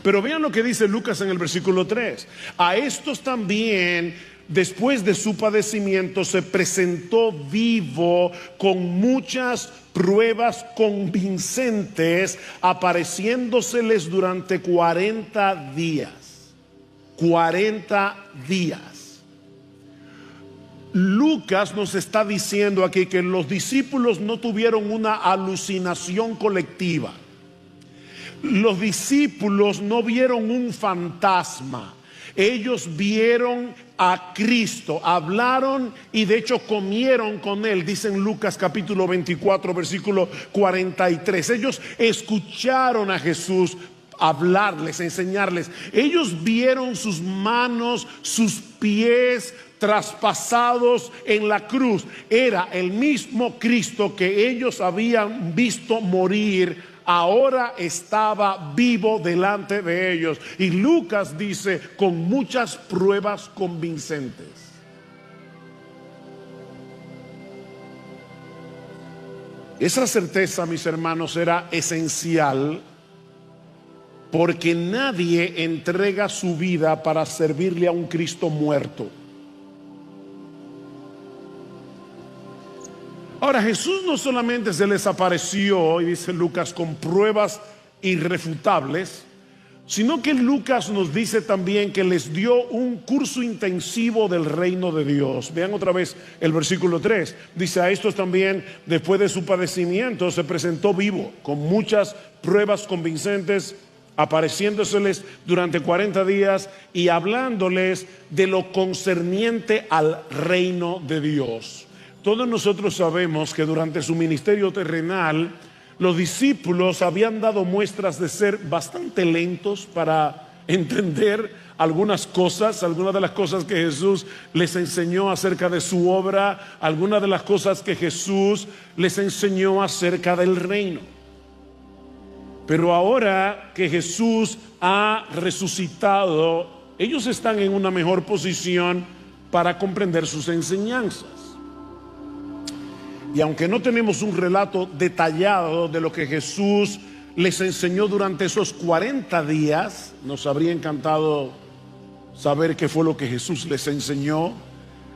Pero vean lo que dice Lucas en el versículo 3. A estos también, después de su padecimiento, se presentó vivo con muchas pruebas convincentes, apareciéndoseles durante 40 días. 40 días. Lucas nos está diciendo aquí que los discípulos no tuvieron una alucinación colectiva. Los discípulos no vieron un fantasma. Ellos vieron a Cristo, hablaron y de hecho comieron con Él, dice en Lucas capítulo 24, versículo 43. Ellos escucharon a Jesús hablarles, enseñarles. Ellos vieron sus manos, sus pies traspasados en la cruz. Era el mismo Cristo que ellos habían visto morir, ahora estaba vivo delante de ellos. Y Lucas dice, con muchas pruebas convincentes. Esa certeza, mis hermanos, era esencial, porque nadie entrega su vida para servirle a un Cristo muerto. Ahora, Jesús no solamente se les apareció, y dice Lucas, con pruebas irrefutables, sino que Lucas nos dice también que les dio un curso intensivo del reino de Dios. Vean otra vez el versículo 3. Dice, a estos también, después de su padecimiento, se presentó vivo, con muchas pruebas convincentes, apareciéndoseles durante 40 días y hablándoles de lo concerniente al reino de Dios. Todos nosotros sabemos que durante su ministerio terrenal, los discípulos habían dado muestras de ser bastante lentos para entender algunas de las cosas que Jesús les enseñó acerca de su obra, algunas de las cosas que Jesús les enseñó acerca del reino. Pero ahora que Jesús ha resucitado, ellos están en una mejor posición para comprender sus enseñanzas. Y aunque no tenemos un relato detallado de lo que Jesús les enseñó durante esos 40 días, nos habría encantado saber qué fue lo que Jesús les enseñó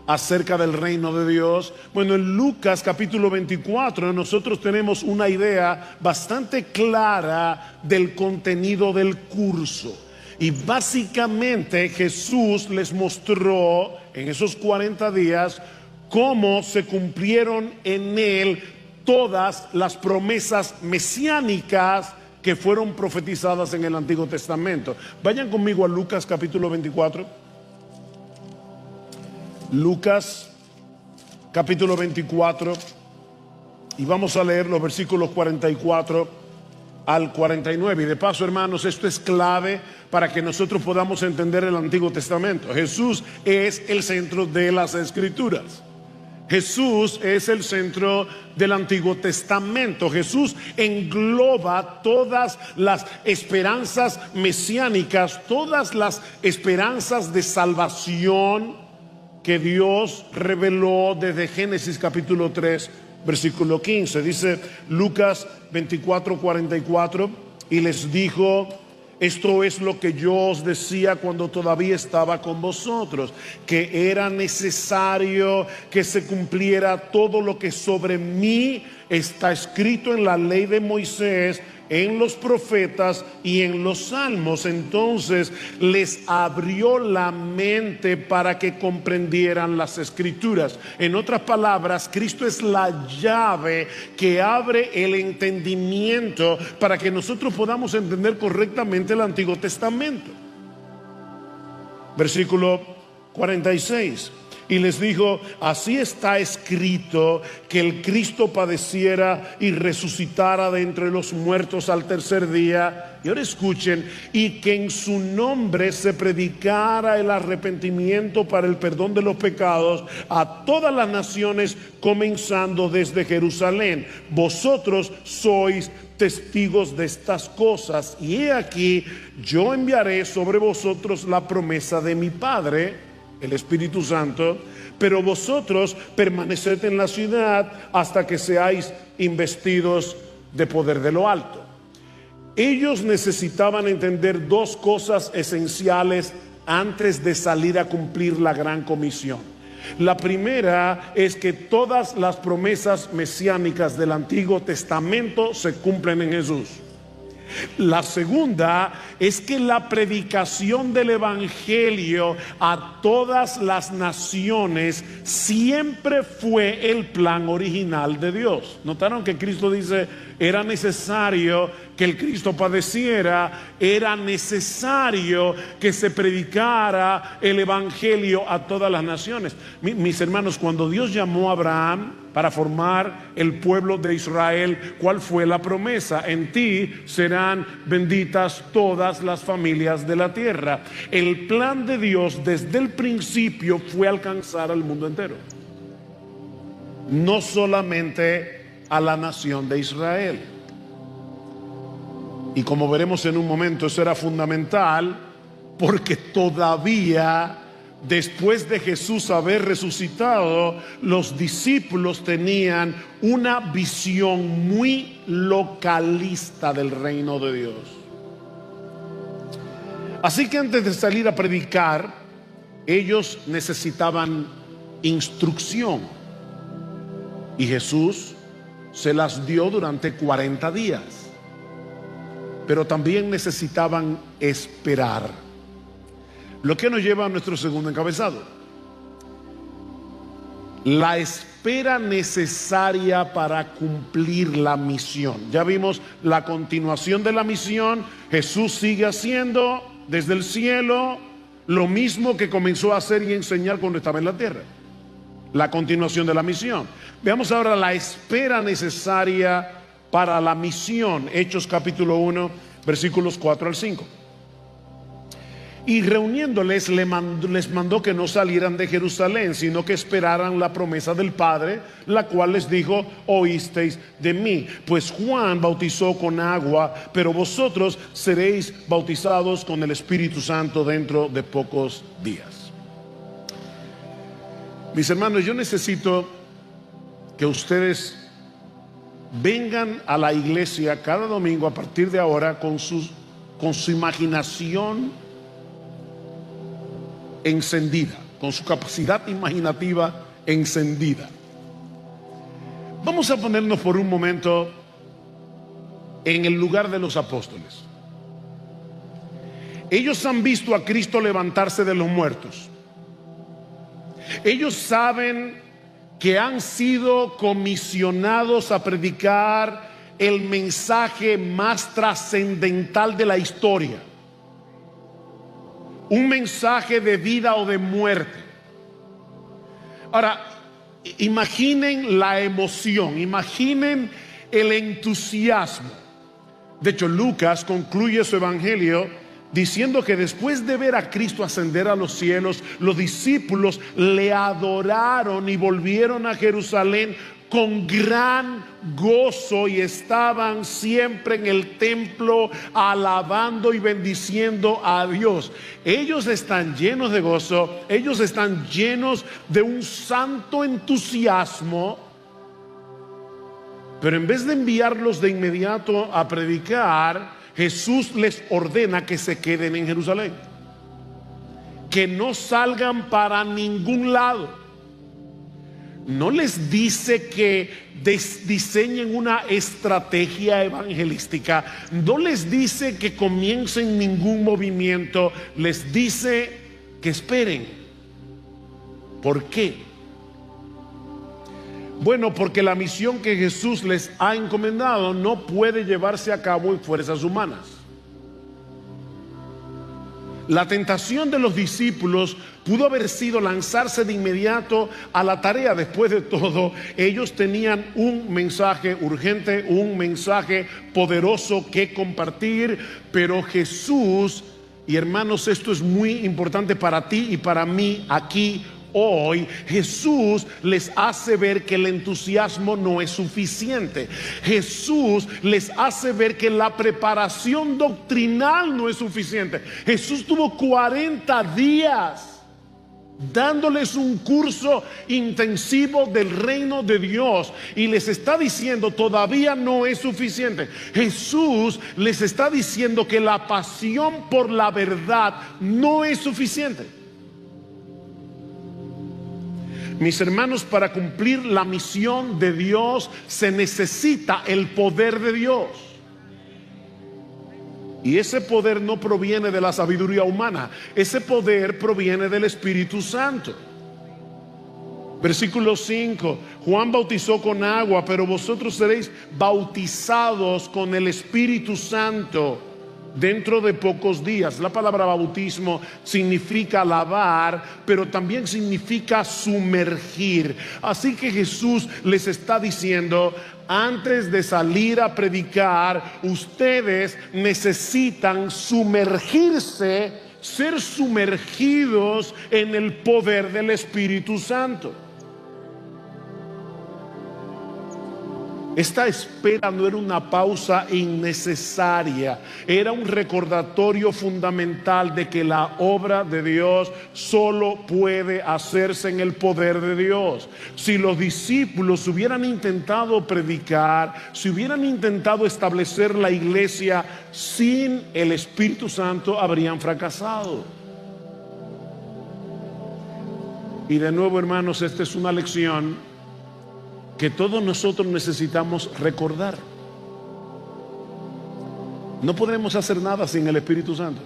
acerca del reino de Dios. Bueno, en Lucas capítulo 24 nosotros tenemos una idea bastante clara del contenido del curso. Y básicamente Jesús les mostró en esos 40 días cómo se cumplieron en Él todas las promesas mesiánicas que fueron profetizadas en el Antiguo Testamento. Vayan conmigo a Lucas capítulo 24. Lucas capítulo 24, y vamos a leer los versículos 44 al 49. Y de paso, hermanos, esto es clave para que nosotros podamos entender el Antiguo Testamento. Jesús es el centro de las Escrituras. Jesús es el centro del Antiguo Testamento. Jesús engloba todas las esperanzas mesiánicas, todas las esperanzas de salvación que Dios reveló desde Génesis capítulo 3, versículo 15. Dice Lucas 24, 44, y les dijo: esto es lo que yo os decía cuando todavía estaba con vosotros, que era necesario que se cumpliera todo lo que sobre mí está escrito en la ley de Moisés, en los profetas y en los salmos. Entonces les abrió la mente para que comprendieran las Escrituras. En otras palabras, Cristo es la llave que abre el entendimiento para que nosotros podamos entender correctamente el Antiguo Testamento. Versículo 46. Y les dijo: así está escrito, que el Cristo padeciera y resucitara de entre los muertos al tercer día. Y ahora escuchen: y que en su nombre se predicara el arrepentimiento para el perdón de los pecados a todas las naciones, comenzando desde Jerusalén. Vosotros sois testigos de estas cosas. Y he aquí, yo enviaré sobre vosotros la promesa de mi Padre, el Espíritu Santo, pero vosotros permaneced en la ciudad hasta que seáis investidos de poder de lo alto. Ellos necesitaban entender dos cosas esenciales antes de salir a cumplir la gran comisión. La primera es que todas las promesas mesiánicas del Antiguo Testamento se cumplen en Jesús. La segunda es que la predicación del Evangelio a todas las naciones siempre fue el plan original de Dios. ¿Notaron que Cristo dice: era necesario que el Cristo padeciera, era necesario que se predicara el Evangelio a todas las naciones? Mis hermanos, cuando Dios llamó a Abraham para formar el pueblo de Israel, ¿cuál fue la promesa? En ti serán benditas todas las familias de la tierra. El plan de Dios desde el principio fue alcanzar al mundo entero, no solamente a la nación de Israel. Y como veremos en un momento, eso era fundamental, porque todavía después de Jesús haber resucitado, los discípulos tenían una visión muy localista del reino de Dios. Así que antes de salir a predicar, ellos necesitaban instrucción, y Jesús se las dio durante 40 días. Pero también necesitaban esperar. Lo que nos lleva a nuestro segundo encabezado: la espera necesaria para cumplir la misión. Ya vimos la continuación de la misión. Jesús sigue haciendo desde el cielo lo mismo que comenzó a hacer y enseñar cuando estaba en la tierra. La continuación de la misión. Veamos ahora la espera necesaria para la misión. Hechos capítulo 1, versículos 4 al 5. Y reuniéndoles les mandó que no salieran de Jerusalén, sino que esperaran la promesa del Padre, la cual les dijo: oísteis de mí. Pues Juan bautizó con agua, pero vosotros seréis bautizados con el Espíritu Santo dentro de pocos días. Mis hermanos, yo necesito que ustedes vengan a la iglesia cada domingo a partir de ahora con su imaginación encendida, con su capacidad imaginativa encendida. Vamos a ponernos por un momento en el lugar de los apóstoles. Ellos han visto a Cristo levantarse de los muertos. Ellos saben que han sido comisionados a predicar el mensaje más trascendental de la historia, un mensaje de vida o de muerte. Ahora, imaginen la emoción, imaginen el entusiasmo. De hecho, Lucas concluye su evangelio diciendo que después de ver a Cristo ascender a los cielos, los discípulos le adoraron y volvieron a Jerusalén con gran gozo, y estaban siempre en el templo alabando y bendiciendo a Dios. Ellos están llenos de gozo, ellos están llenos de un santo entusiasmo, pero en vez de enviarlos de inmediato a predicar, Jesús les ordena que se queden en Jerusalén, que no salgan para ningún lado. No les dice que diseñen una estrategia evangelística, no les dice que comiencen ningún movimiento, les dice que esperen. ¿Por qué? Bueno, porque la misión que Jesús les ha encomendado no puede llevarse a cabo en fuerzas humanas. La tentación de los discípulos pudo haber sido lanzarse de inmediato a la tarea. Después de todo, ellos tenían un mensaje urgente, un mensaje poderoso que compartir, pero Jesús, y hermanos, esto es muy importante para ti y para mí aquí hoy, Jesús les hace ver que el entusiasmo no es suficiente. Jesús les hace ver que la preparación doctrinal no es suficiente. Jesús tuvo 40 días dándoles un curso intensivo del reino de Dios y les está diciendo todavía no es suficiente. Jesús les está diciendo que la pasión por la verdad no es suficiente. Mis hermanos, para cumplir la misión de Dios se necesita el poder de Dios. Y ese poder no proviene de la sabiduría humana, ese poder proviene del Espíritu Santo. Versículo 5, Juan bautizó con agua, pero vosotros seréis bautizados con el Espíritu Santo dentro de pocos días. La palabra bautismo significa lavar, pero también significa sumergir. Así que Jesús les está diciendo, antes de salir a predicar, ustedes necesitan sumergirse, ser sumergidos en el poder del Espíritu Santo. Esta espera no era una pausa innecesaria, era un recordatorio fundamental de que la obra de Dios solo puede hacerse en el poder de Dios. Si los discípulos hubieran intentado predicar, si hubieran intentado establecer la iglesia sin el Espíritu Santo, habrían fracasado. Y de nuevo, hermanos, esta es una lección que todos nosotros necesitamos recordar. No podremos hacer nada sin el Espíritu Santo.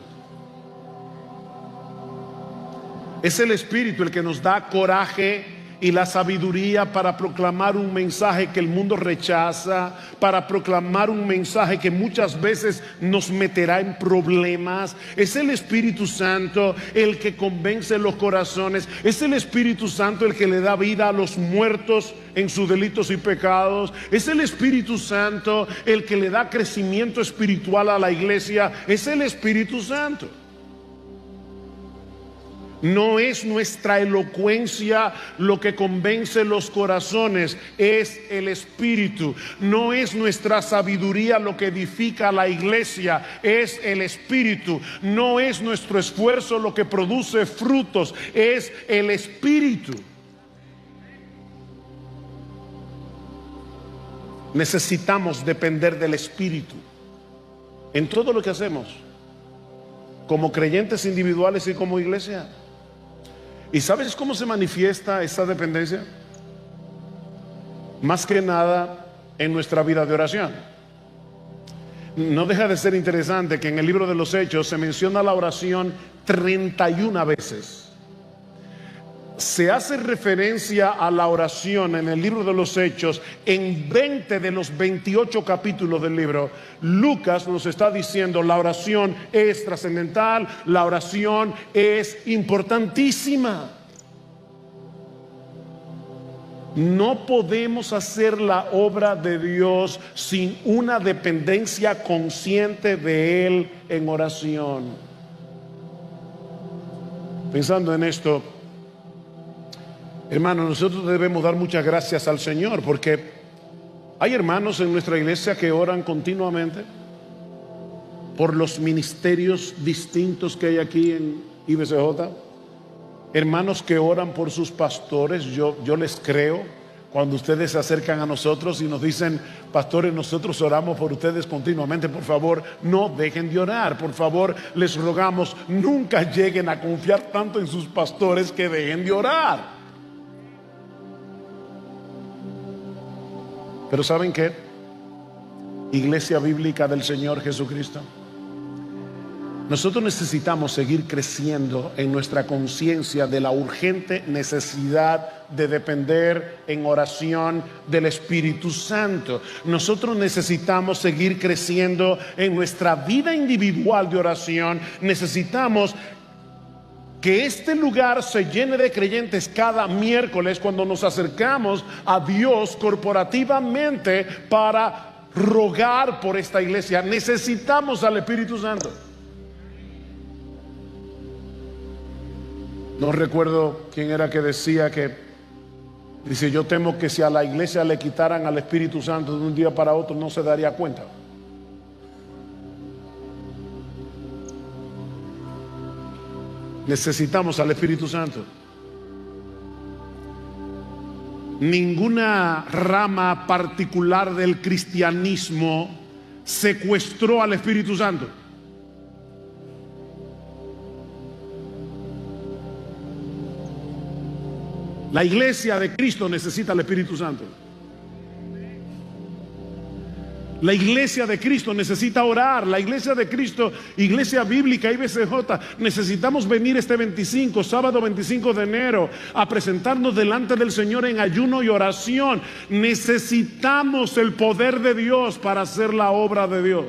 Es el Espíritu el que nos da coraje y la sabiduría para proclamar un mensaje que el mundo rechaza, para proclamar un mensaje que muchas veces nos meterá en problemas. Es el Espíritu Santo el que convence los corazones. Es el Espíritu Santo el que le da vida a los muertos en sus delitos y pecados. Es el Espíritu Santo el que le da crecimiento espiritual a la iglesia. Es el Espíritu Santo. No es nuestra elocuencia lo que convence los corazones, es el Espíritu. No es nuestra sabiduría lo que edifica a la iglesia, es el Espíritu. No es nuestro esfuerzo lo que produce frutos, es el Espíritu. Necesitamos depender del Espíritu en todo lo que hacemos, como creyentes individuales y como iglesia. ¿Y sabes cómo se manifiesta esa dependencia? Más que nada en nuestra vida de oración. No deja de ser interesante que en el libro de los Hechos se menciona la oración 31 veces. Se hace referencia a la oración en el libro de los Hechos en 20 de los 28 capítulos del libro. Lucas nos está diciendo la oración es trascendental, la oración es importantísima. No podemos hacer la obra de Dios sin una dependencia consciente de Él en oración. Pensando en esto, hermanos, nosotros debemos dar muchas gracias al Señor, porque hay hermanos en nuestra iglesia que oran continuamente por los ministerios distintos que hay aquí en IBCJ. Hermanos que oran por sus pastores. Yo les creo cuando ustedes se acercan a nosotros y nos dicen: pastores, nosotros oramos por ustedes continuamente. Por favor, no dejen de orar. Por favor, les rogamos, nunca lleguen a confiar tanto en sus pastores que dejen de orar. Pero ¿saben qué? Iglesia Bíblica del Señor Jesucristo, Nosotros necesitamos seguir creciendo en nuestra conciencia de la urgente necesidad de depender en oración del Espíritu Santo. Nosotros necesitamos seguir creciendo en nuestra vida individual de oración. Necesitamos que este lugar se llene de creyentes cada miércoles cuando nos acercamos a Dios corporativamente para rogar por esta iglesia. Necesitamos al Espíritu Santo. No recuerdo quién era que decía que, dice, yo temo que si a la iglesia le quitaran al Espíritu Santo de un día para otro no se daría cuenta. Necesitamos al Espíritu Santo. Ninguna rama particular del cristianismo secuestró al Espíritu Santo. La iglesia de Cristo necesita al Espíritu Santo. La iglesia de Cristo necesita orar. La iglesia de Cristo, iglesia bíblica, IBCJ, necesitamos venir este 25, sábado 25 de enero, a presentarnos delante del Señor en ayuno y oración. Necesitamos el poder de Dios para hacer la obra de Dios.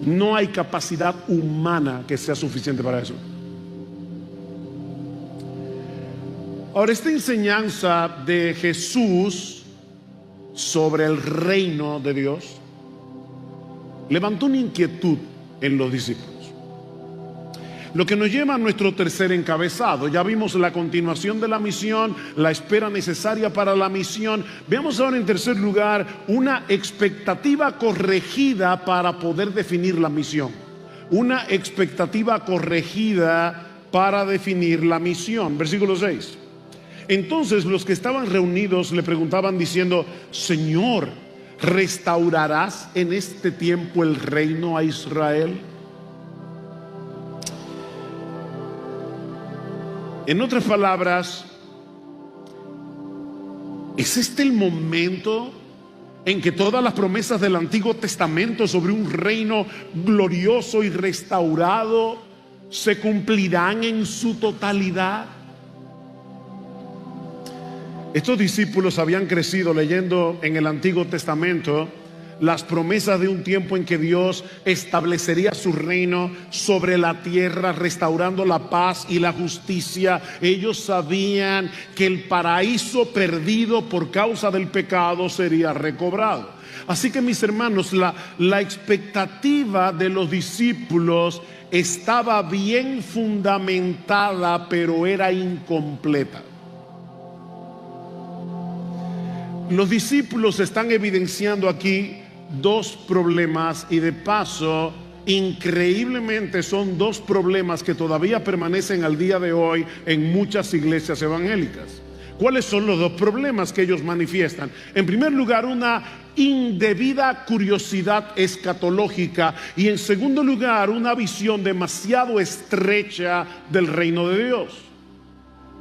No hay capacidad humana que sea suficiente para eso. Ahora, esta enseñanza de Jesús sobre el reino de Dios levantó una inquietud en los discípulos. Lo que nos lleva a nuestro tercer encabezado. Ya vimos la continuación de la misión, la espera necesaria para la misión. Veamos ahora en tercer lugar una expectativa corregida para poder definir la misión. Una expectativa corregida para definir la misión. Versículo 6. Entonces los que estaban reunidos le preguntaban diciendo: Señor, ¿restaurarás en este tiempo el reino a Israel? En otras palabras, ¿es este el momento en que todas las promesas del Antiguo Testamento sobre un reino glorioso y restaurado se cumplirán en su totalidad? Estos discípulos habían crecido leyendo en el Antiguo Testamento las promesas de un tiempo en que Dios establecería su reino sobre la tierra, restaurando la paz y la justicia. Ellos sabían que el paraíso perdido por causa del pecado sería recobrado. Así que, mis hermanos, la expectativa de los discípulos estaba bien fundamentada, pero era incompleta. Los discípulos están evidenciando aquí dos problemas, y de paso, increíblemente son dos problemas que todavía permanecen al día de hoy en muchas iglesias evangélicas. ¿Cuáles son los dos problemas que ellos manifiestan? En primer lugar, una indebida curiosidad escatológica, y en segundo lugar, una visión demasiado estrecha del reino de Dios.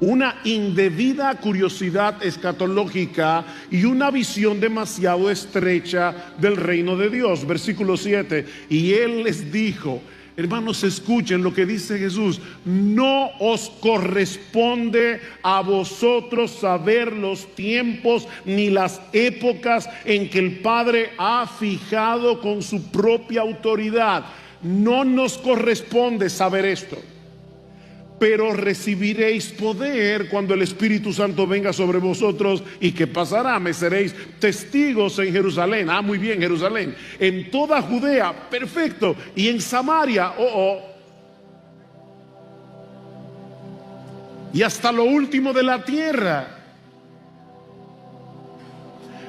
Una indebida curiosidad escatológica y una visión demasiado estrecha del reino de Dios. Versículo 7. Y Él les dijo, hermanos, escuchen lo que dice Jesús: no os corresponde a vosotros saber los tiempos ni las épocas en que el Padre ha fijado con su propia autoridad. No nos corresponde saber esto. Pero recibiréis poder cuando el Espíritu Santo venga sobre vosotros. ¿Y qué pasará? Me seréis testigos en Jerusalén. Muy bien, Jerusalén. En toda Judea, perfecto. Y en Samaria, y hasta lo último de la tierra.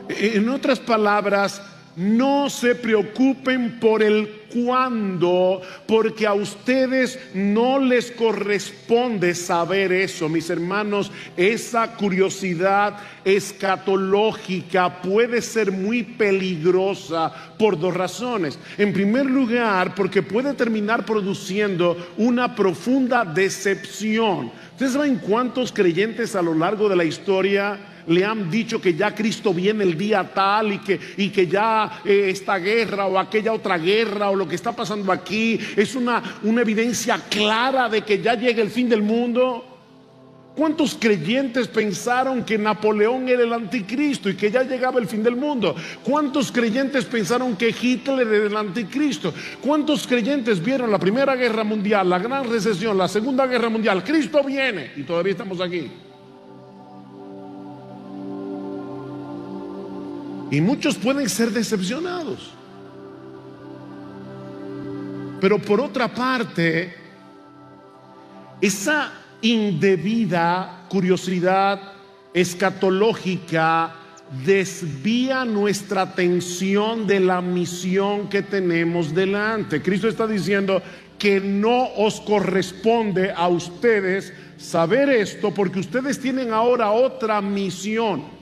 En otras palabras, no se preocupen por el cuándo, porque a ustedes no les corresponde saber eso, mis hermanos. Esa curiosidad escatológica puede ser muy peligrosa por dos razones. En primer lugar, porque puede terminar produciendo una profunda decepción. ¿Ustedes saben cuántos creyentes a lo largo de la historia le han dicho que ya Cristo viene el día tal y que ya esta guerra o aquella otra guerra o lo que está pasando aquí es una evidencia clara de que ya llega el fin del mundo. ¿Cuántos creyentes pensaron que Napoleón era el anticristo y que ya llegaba el fin del mundo? ¿Cuántos creyentes pensaron que Hitler era el anticristo? ¿Cuántos creyentes vieron la Primera Guerra Mundial, la Gran Recesión, la Segunda Guerra Mundial? Cristo viene y todavía estamos aquí. Y muchos pueden ser decepcionados. Pero por otra parte, esa indebida curiosidad escatológica desvía nuestra atención de la misión que tenemos delante. Cristo está diciendo que no os corresponde a ustedes saber esto porque ustedes tienen ahora otra misión.